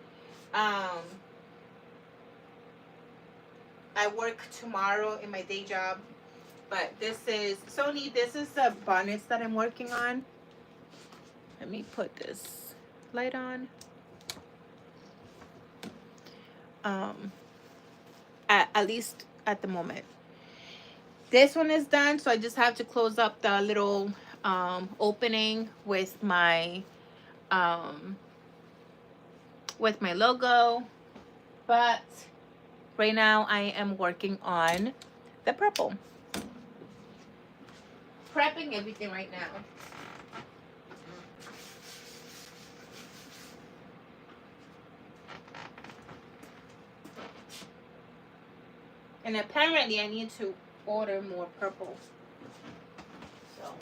I work tomorrow in my day job, but this is Sony. This is the bonnets that I'm working on. Let me put this light on. At least at the moment. This one is done, so I just have to close up the little opening with my logo. But right now I am working on the purple. Prepping everything right now. And apparently I need to order more purple. So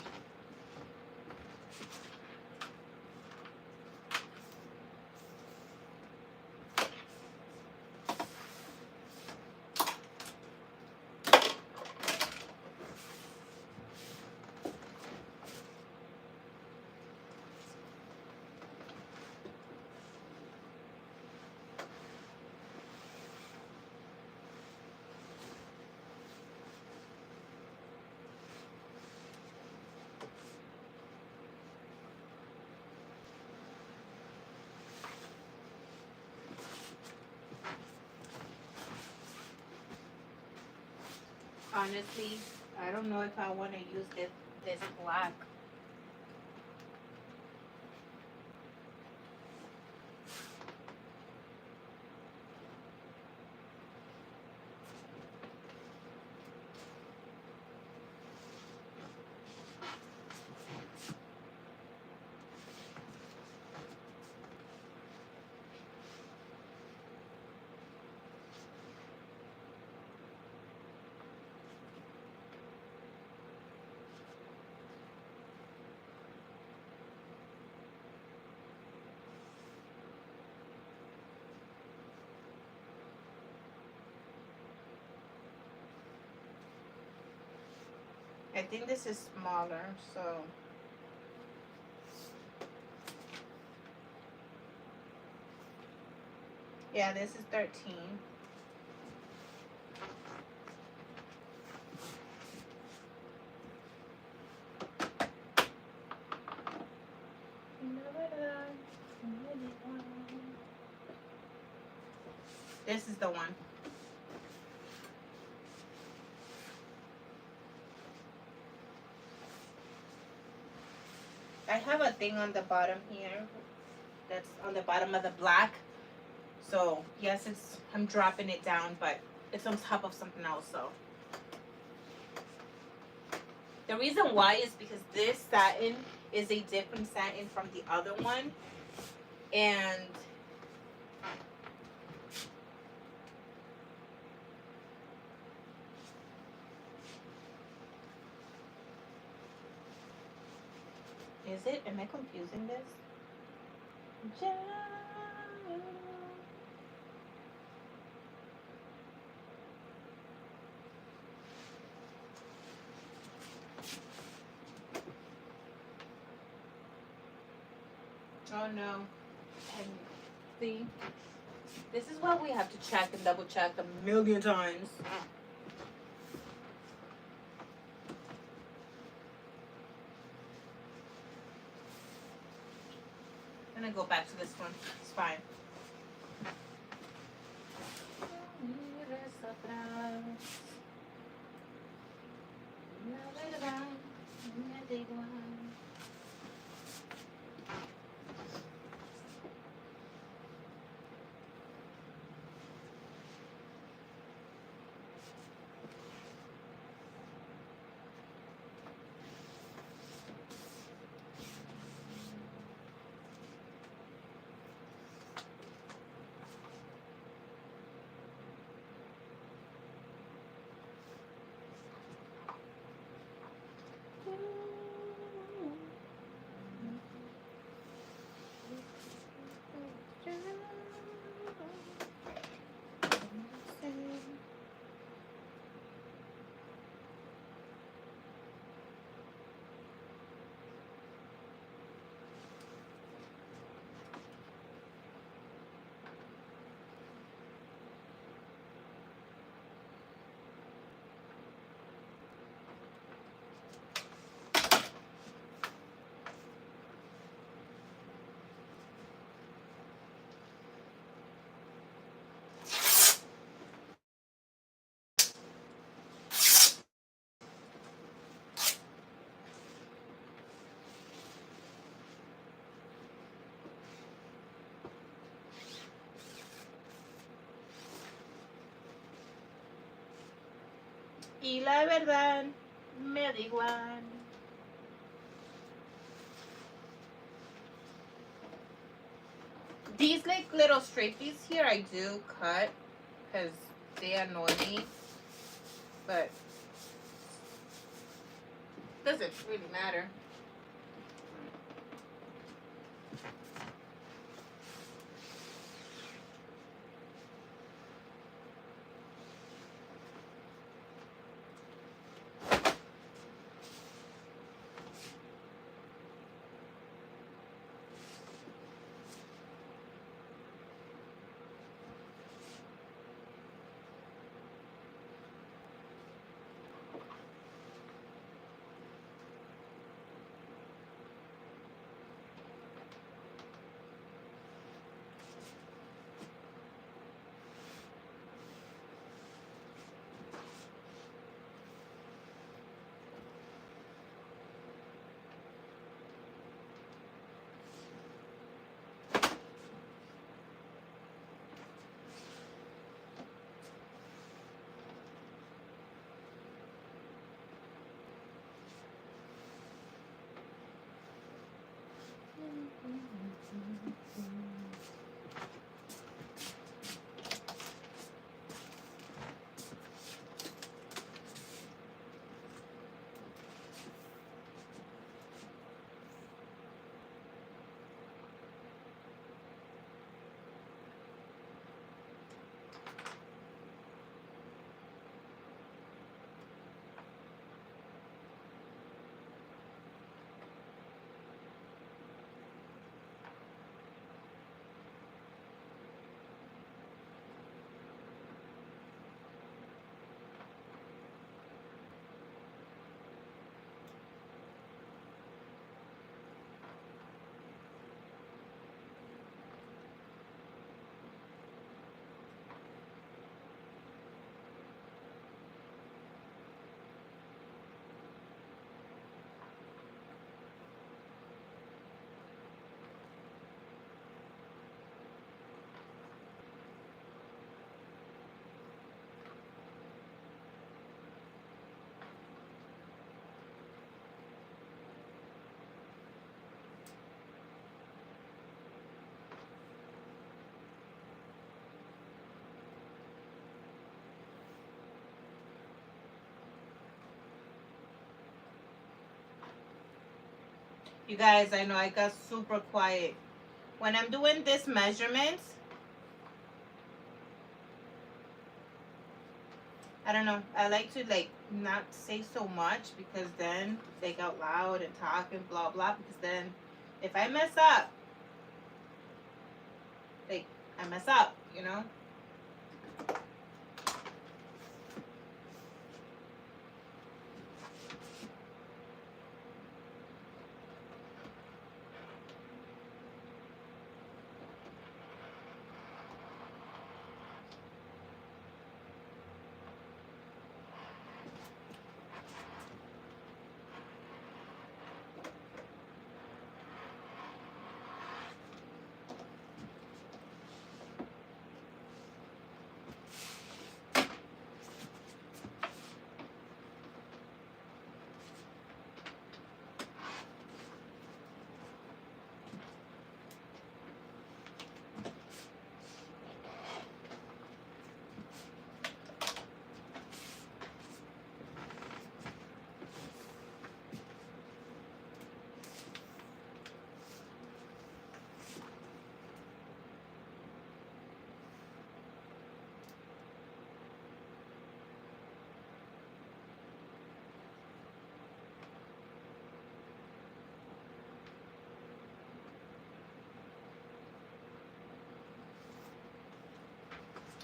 honestly, I don't know if I want to use this black. I think this is smaller, so Yeah, this is 13. This is the one. I have a thing on the bottom here. That's on the bottom of the black. So yes, I'm dropping it down, but it's on top of something else. So the reason why is because this satin is a different satin from the other one, and is it? Am I confusing this? Oh no. And see, this is what we have to check and double check a million times. I'm gonna go back to this one. It's fine. Y la verdad, me da igual. These like little straighties here, I do cut because they annoy me, but doesn't really matter. You guys, I know I got super quiet. When I'm doing this measurements, I don't know. I like to like not say so much because then like out loud and talk and blah blah. Because then if I mess up, like I mess up, you know.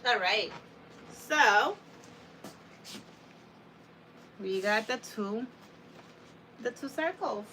All right. So we got the two circles.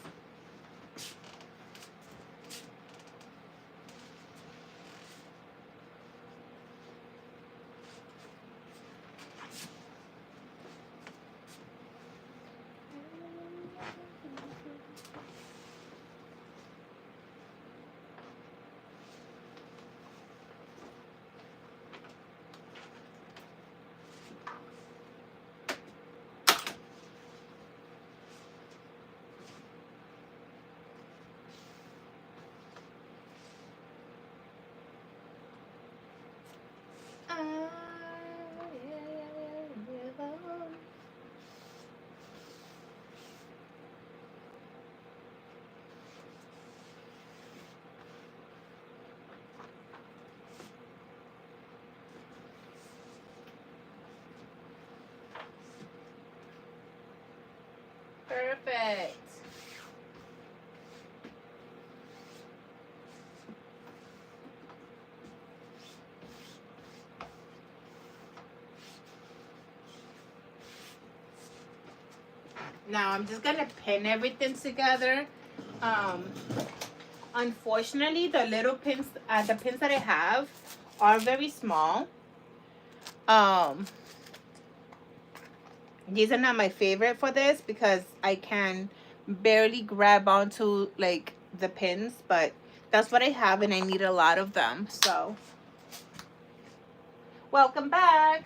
Perfect. Now I'm just gonna pin everything together. Um, Unfortunately, the little pins, the pins that I have, are very small. Um, these are not my favorite for this because I can barely grab onto like the pins, but that's what I have and I need a lot of them. So, welcome back.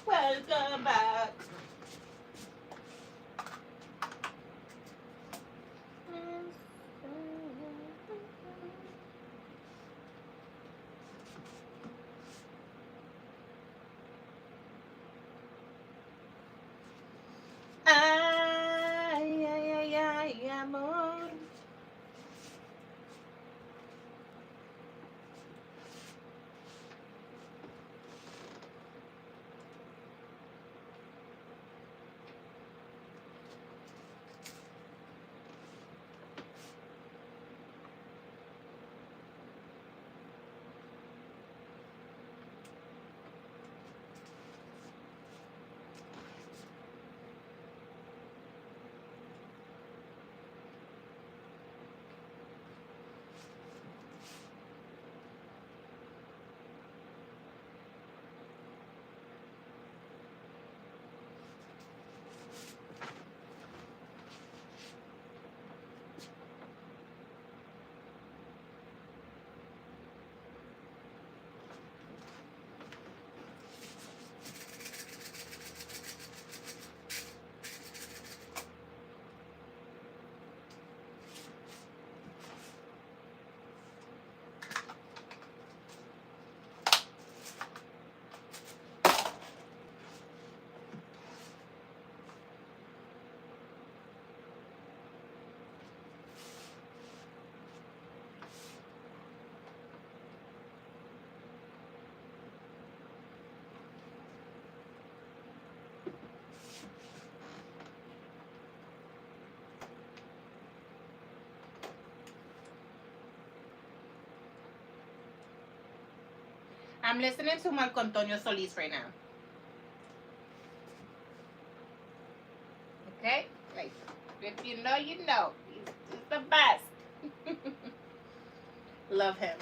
Welcome back. Ay, ay, ay, ay, amor. I'm listening to Marco Antonio Solis right now. Okay? Like, if you know, you know. He's the best. Love him.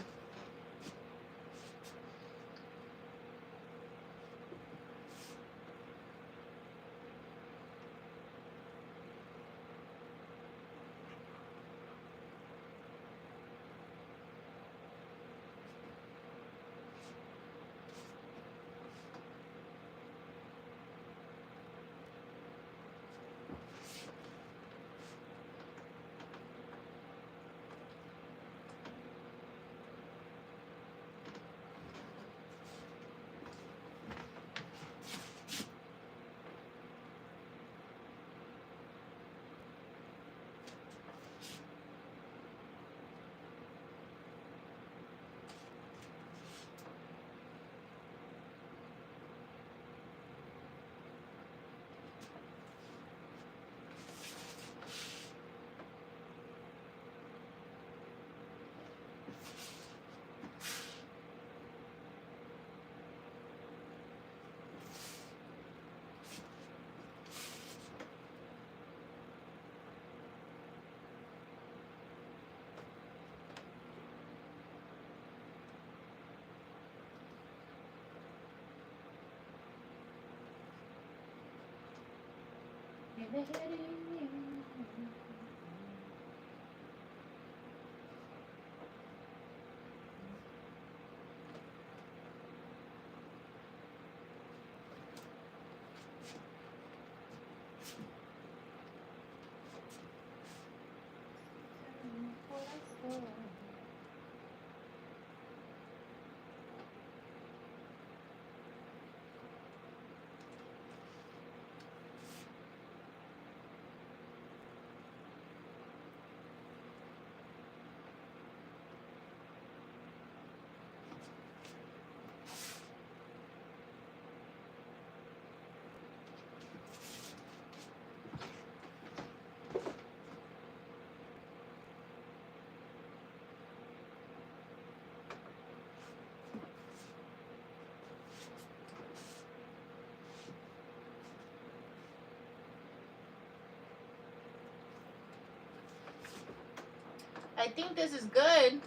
I think this is good.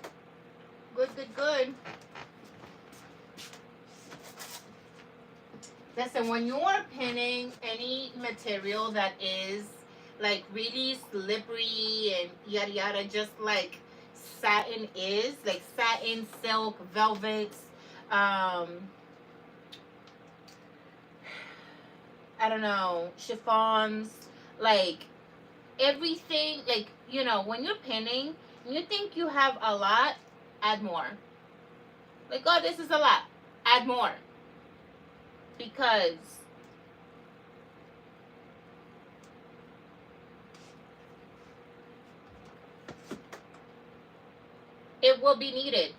Good, good, good. Listen, when you are pinning any material that is like really slippery and yada yada, just like satin is, like satin, silk, velvets, um, I don't know, chiffons, like everything, like, you know, when you're pinning, you think you have a lot, add more. Like, oh, this is a lot, add more. Because it will be needed.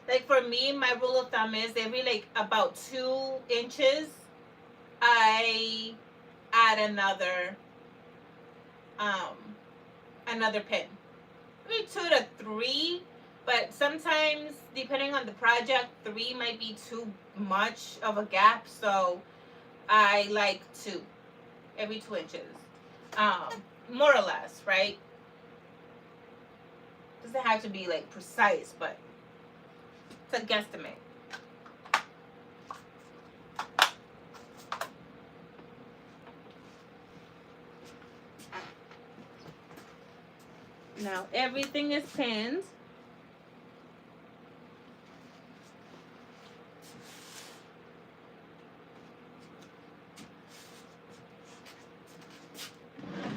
Like for me, my rule of thumb is every like about 2 inches, I add um another pin. Maybe 2 to 3, but sometimes depending on the project, 3 might be too much of a gap. So I like 2 every 2 inches, more or less, right? Doesn't have to be like precise, but it's a guesstimate. Now everything is pinned.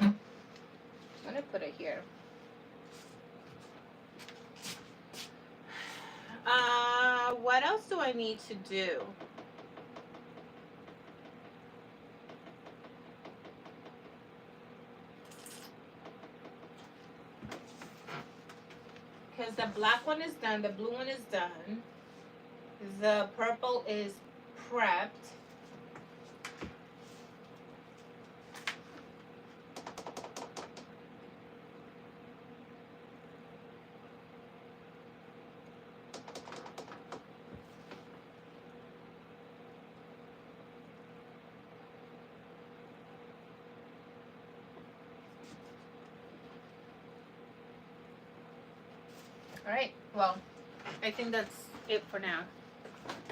I'm gonna put it here. What else do I need to do? Because the black one is done, the blue one is done. The purple is prepped. All right, well, I think that's it for now,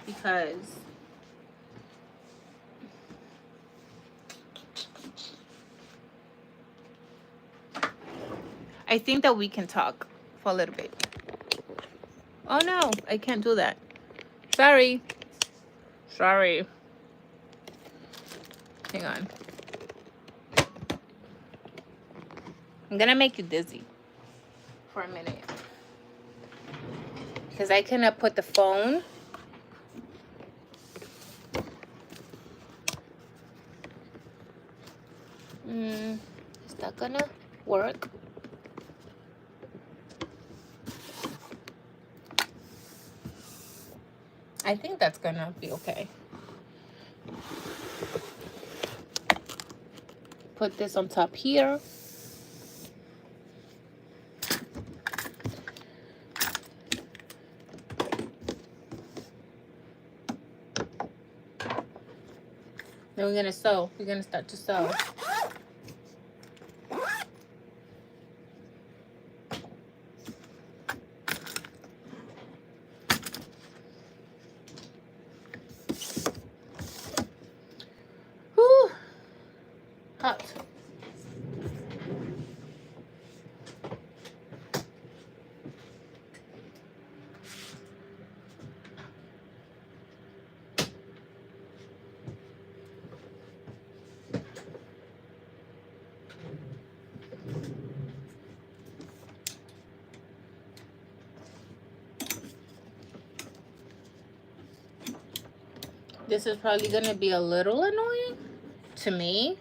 because I think that we can talk for a little bit. Oh no, I can't do that. Sorry. Sorry. Hang on. I'm gonna make you dizzy for a minute, because I cannot put the phone is that gonna work? I think that's gonna be okay. Put this on top here. Then we're gonna sew. We're gonna start to sew. Whew. Hot. This is probably gonna be a little annoying to me,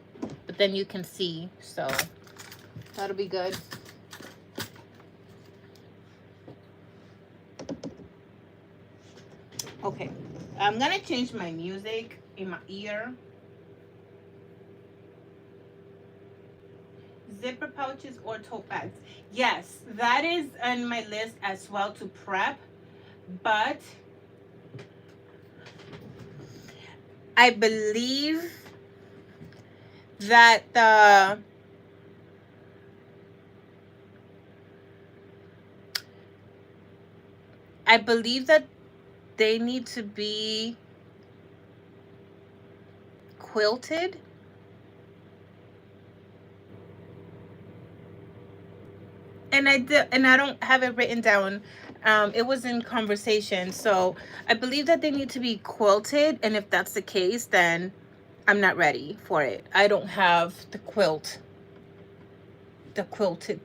but then you can see, so that'll be good. Okay, I'm gonna change my music in my ear. Zipper pouches or tote bags? Yes, that is on my list as well to prep, but I believe that they need to be quilted. And I don't have it written down. It was in conversation, so I believe that they need to be quilted, and if that's the case, then I'm not ready for it. I don't have the quilted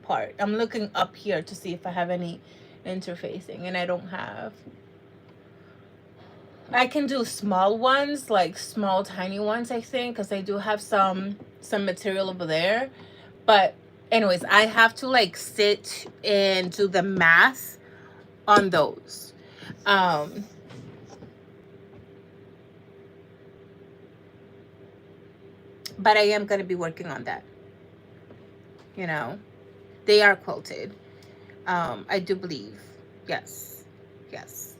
part. I'm looking up here to see if I have any interfacing, and I don't have. I can do small ones, like small tiny ones, I think, because I do have some material over there. But anyways, I have to like sit and do the math on those. But I am going to be working on that. You know, they are quilted. I do believe. Yes. Yes.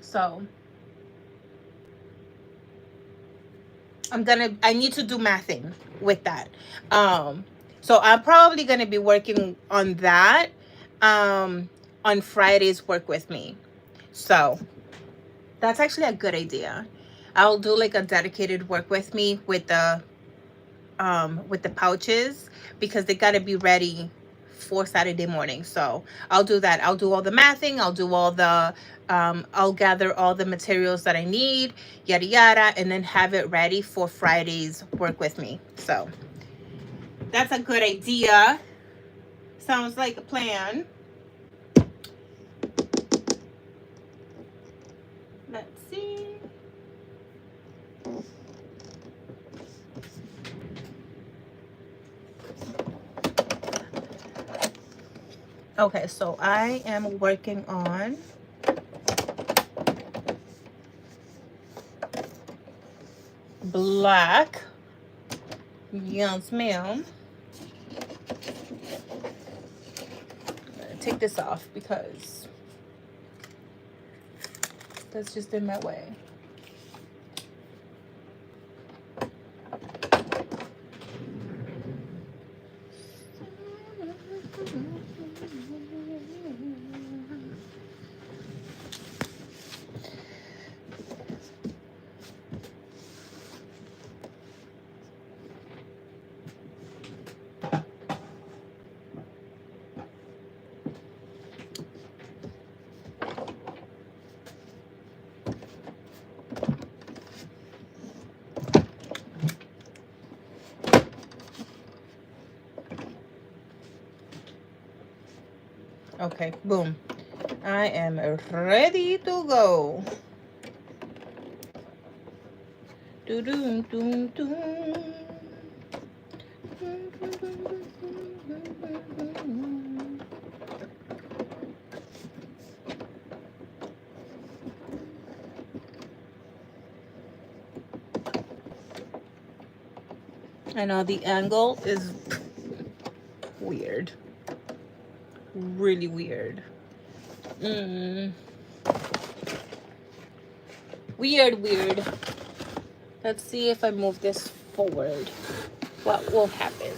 So I need to do mathing with that. So I'm probably going to be working on that on Friday's Work With Me. So that's actually a good idea. I'll do like a dedicated Work With Me with the pouches, because they got to be ready for Saturday morning. So I'll do that. I'll do all the mathing. I'll do all the I'll gather all the materials that I need, yada yada, and then have it ready for Friday's Work With Me. So that's a good idea. Sounds like a plan. Let's see. Okay, so I am working on black. Yes, ma'am. Take this off because that's just in my way. Okay, boom. I am ready to go. Do-doom, doom, doom. I know the angle is weird. Really weird. Weird. Let's see if I move this forward. What will happen?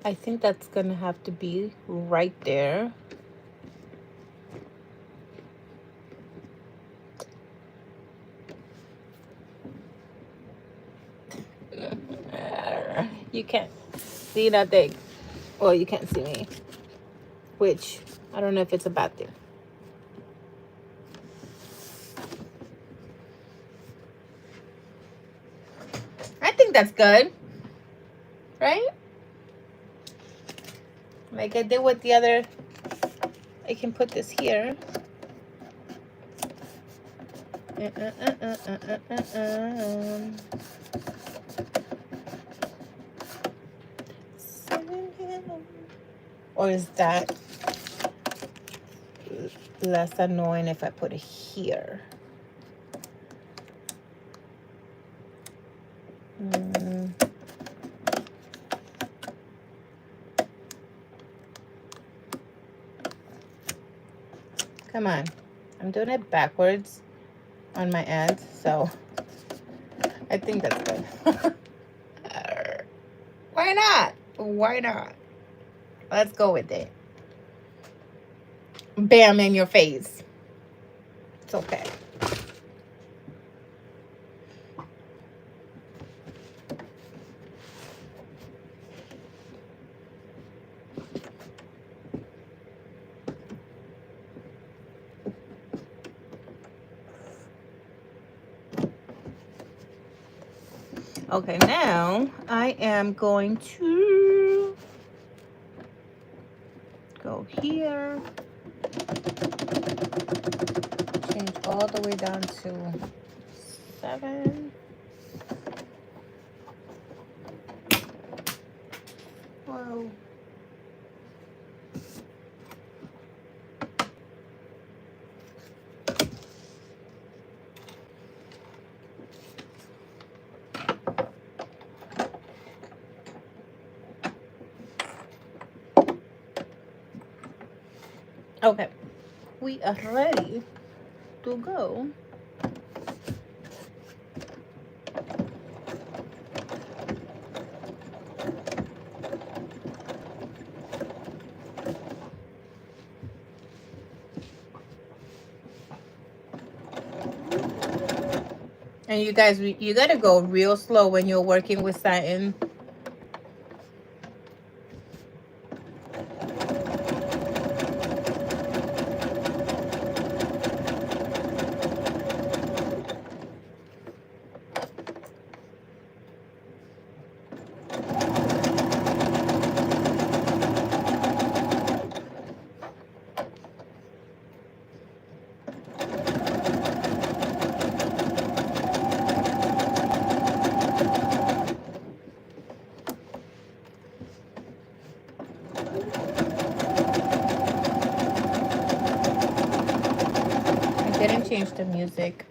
I think that's gonna have to be right there. You can't see nothing. Well, you can't see me. Which, I don't know if it's a bad thing. I think that's good. Right? Like I did with the other. I can put this here. Or is that less annoying if I put it here? Come on. I'm doing it backwards on my end, so I think that's good. Why not? Why not? Let's go with it. Bam in your face. It's okay. Okay, now I am going to go here, change all the way down to 7. Whoa. Okay, we are ready to go. And you guys, you gotta go real slow when you're working with satin. the music.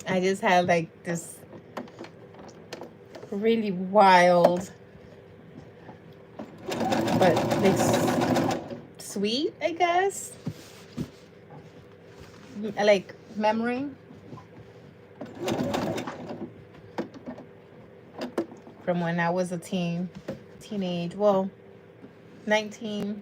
I just had like this really wild, but like sweet, I guess, like memory from when I was a teenage, well, 19.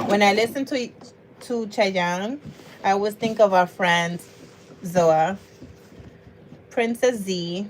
When I listen to Chayanne, I always think of our friend Zoa, Princess Z.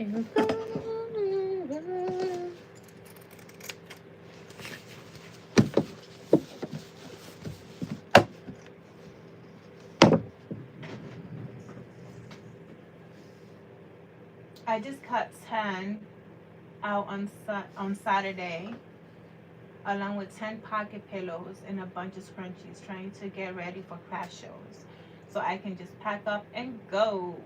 I just cut 10 out on Saturday, along with 10 pocket pillows and a bunch of scrunchies, trying to get ready for craft shows so I can just pack up and go.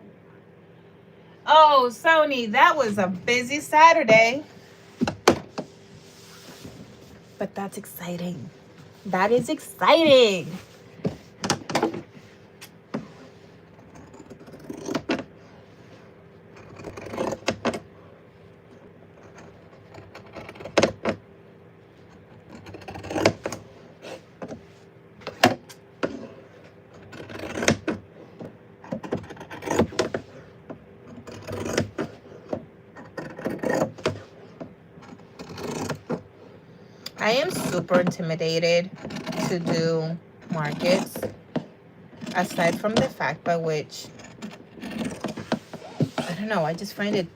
Oh, Sony, that was a busy Saturday. But that's exciting. That is exciting. I am super intimidated to do markets, aside from the fact by which, I don't know, I just find it,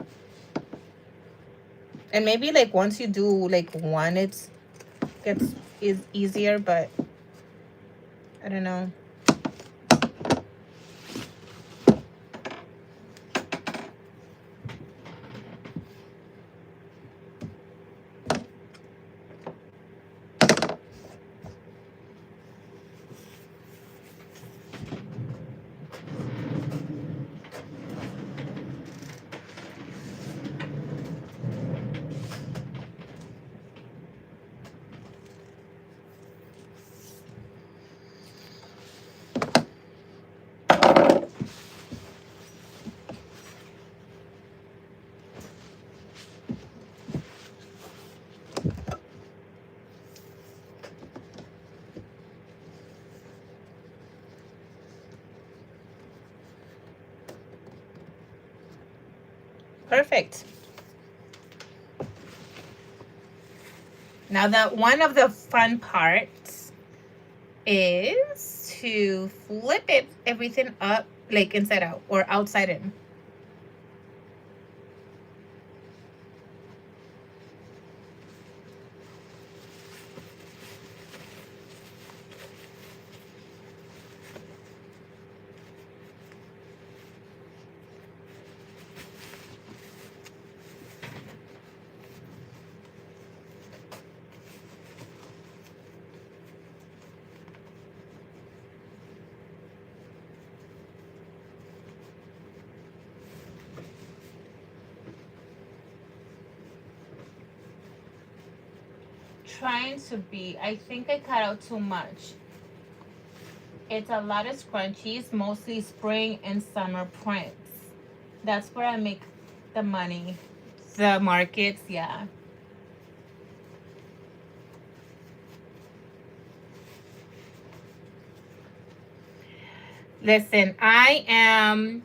and maybe like once you do like one, is easier, but I don't know. Perfect. Now that one of the fun parts is to flip everything up, like inside out or outside in. Trying to be, I think I cut out too much. It's a lot of scrunchies, mostly spring and summer prints. That's where I make the money. The markets, yeah. Listen, I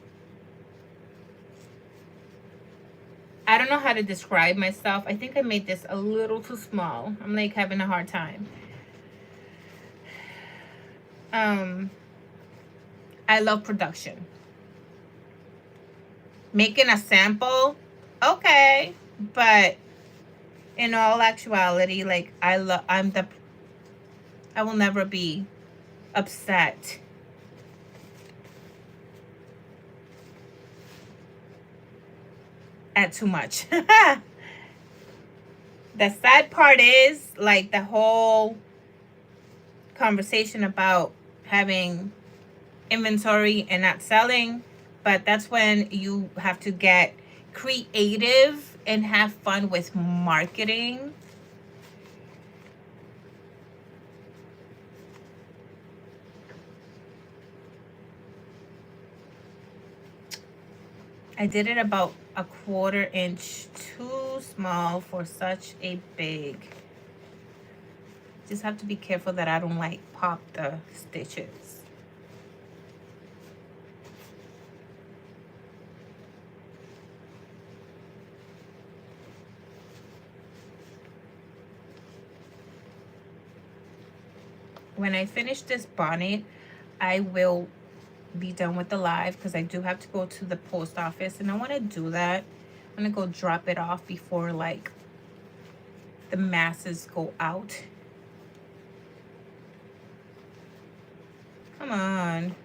don't know how to describe myself. I think I made this a little too small. I'm like having a hard time. I love production. Making a sample, okay, but in all actuality, like I will never be upset at too much. The sad part is like the whole conversation about having inventory and not selling, but that's when you have to get creative and have fun with marketing. I did it about a 1/4 inch too small for such a big. Just have to be careful that I don't like pop the stitches. When I finish this bonnet, I will be done with the live because I do have to go to the post office and I want to do that I'm gonna go drop it off before like the masses go out. Come on.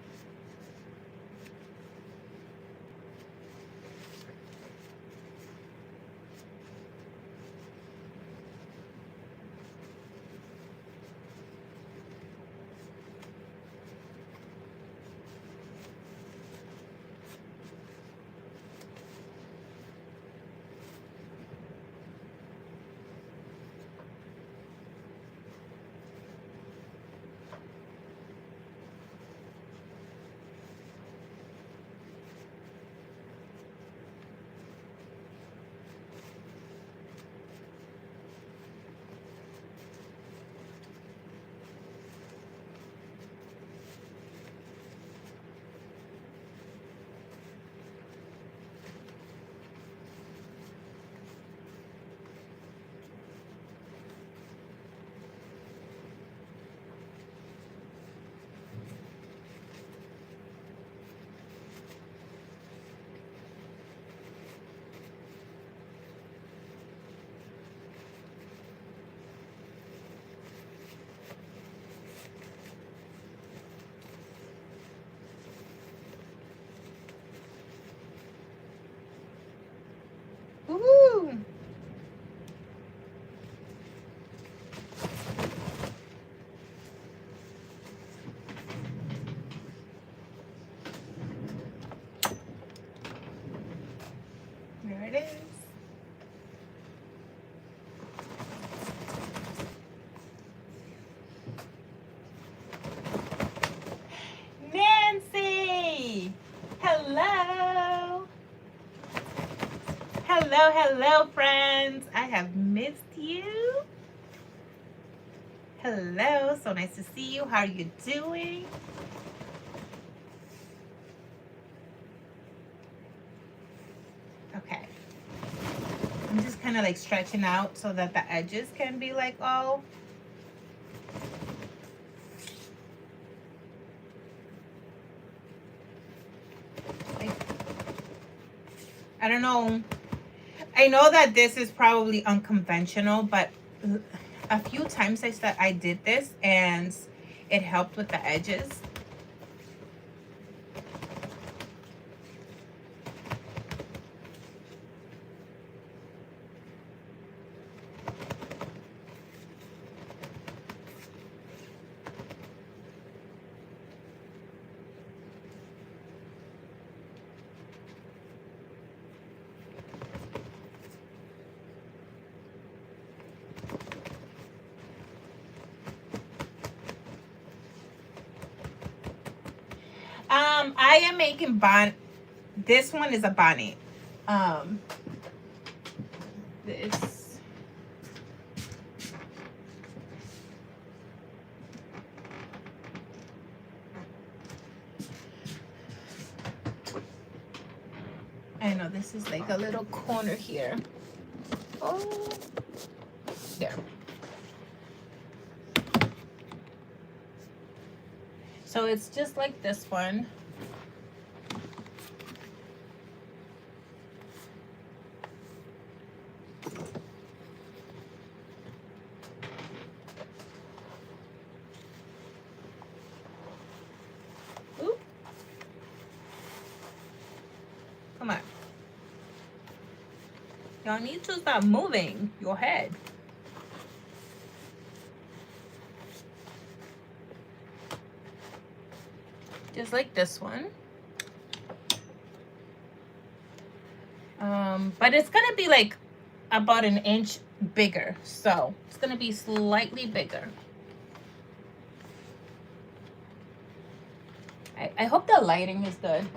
Woo! There it is. Nancy! Hello! Hello, hello, friends. I have missed you. Hello, so nice to see you. How are you doing? Okay. I'm just kind of like stretching out so that the edges can be like all. I don't know. I know that this is probably unconventional, but a few times I did this and it helped with the edges. I am making this one is a bonnet. This. I know this is like a little corner here. Oh, there. So it's just like this one. Oop. Come on. Y'all need to stop moving your head. Just like this one. But it's gonna be like about an inch bigger, so it's gonna be slightly bigger. I hope the lighting is good.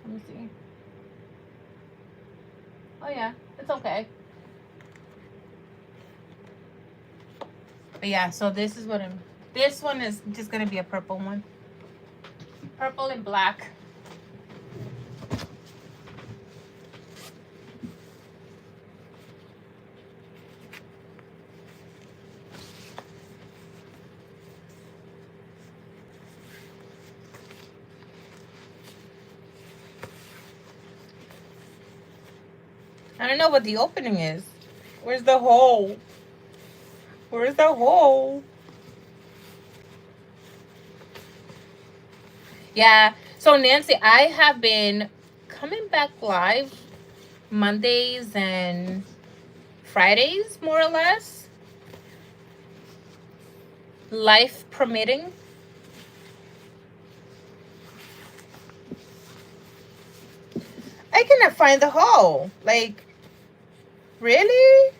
Let me see. Oh yeah, it's okay. But yeah, so this is what this one is just gonna be a purple one. Purple and black. I don't know what the opening is. Where's the hole? Where's the hole? Yeah. So Nancy, I have been coming back live Mondays and Fridays, more or less. Life permitting. I cannot find the hole. Like, really?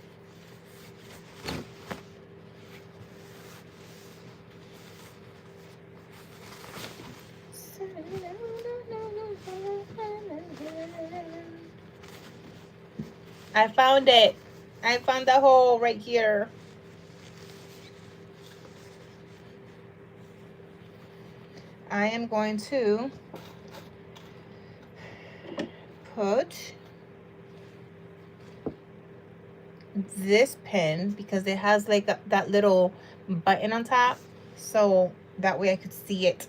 I found it. I found the hole right here. I am going to put this pin because it has like that little button on top, so that way I could see it.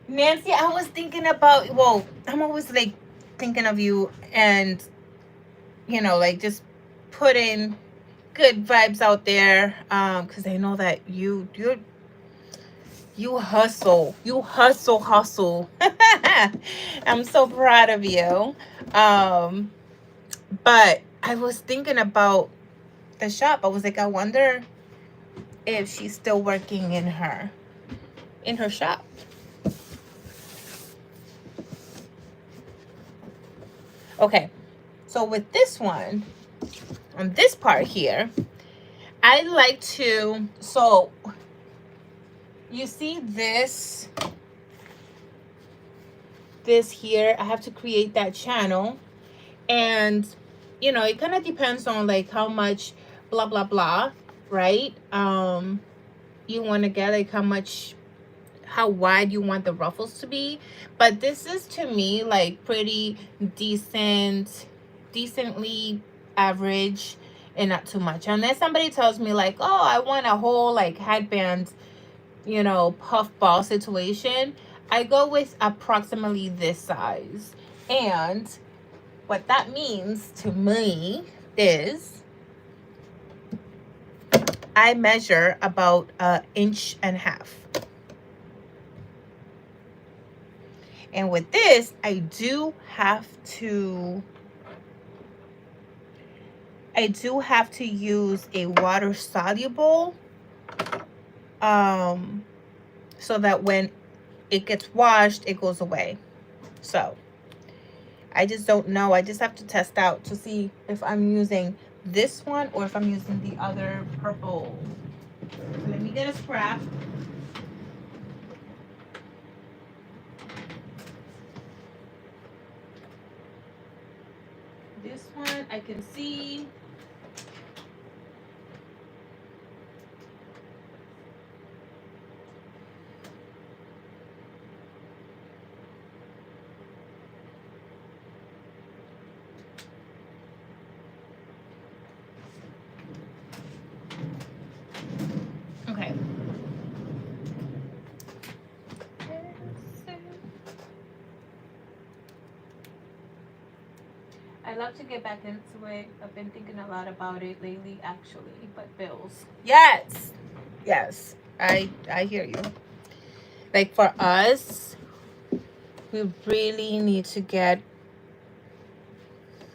Nancy, I was thinking about, well, I'm always like thinking of you, and you know, like just putting good vibes out there, because I know that you hustle, hustle. I'm so proud of you. But I was thinking about the shop. I was like, I wonder if she's still working in her shop. Okay, so with this one, on this part here, I like to, so you see this here, I have to create that channel, and you know, it kind of depends on like how much blah blah blah, right? You want to get, like how wide you want the ruffles to be, but this is to me like pretty decently average, and not too much, unless somebody tells me like, oh, I want a whole like headband, you know, puff ball situation. I go with approximately this size, and what that means to me is I measure about 1.5 inches. And with this, I do have to use a water soluble, so that when it gets washed, it goes away. So I just don't know. I just have to test out to see if I'm using this one or if I'm using the other purple. So let me get a scrap. This one I can see. Okay. I love to get back into it. I've been thinking a lot about it lately, actually. But bills. Yes. Yes. I hear you. Like for us, we really need to get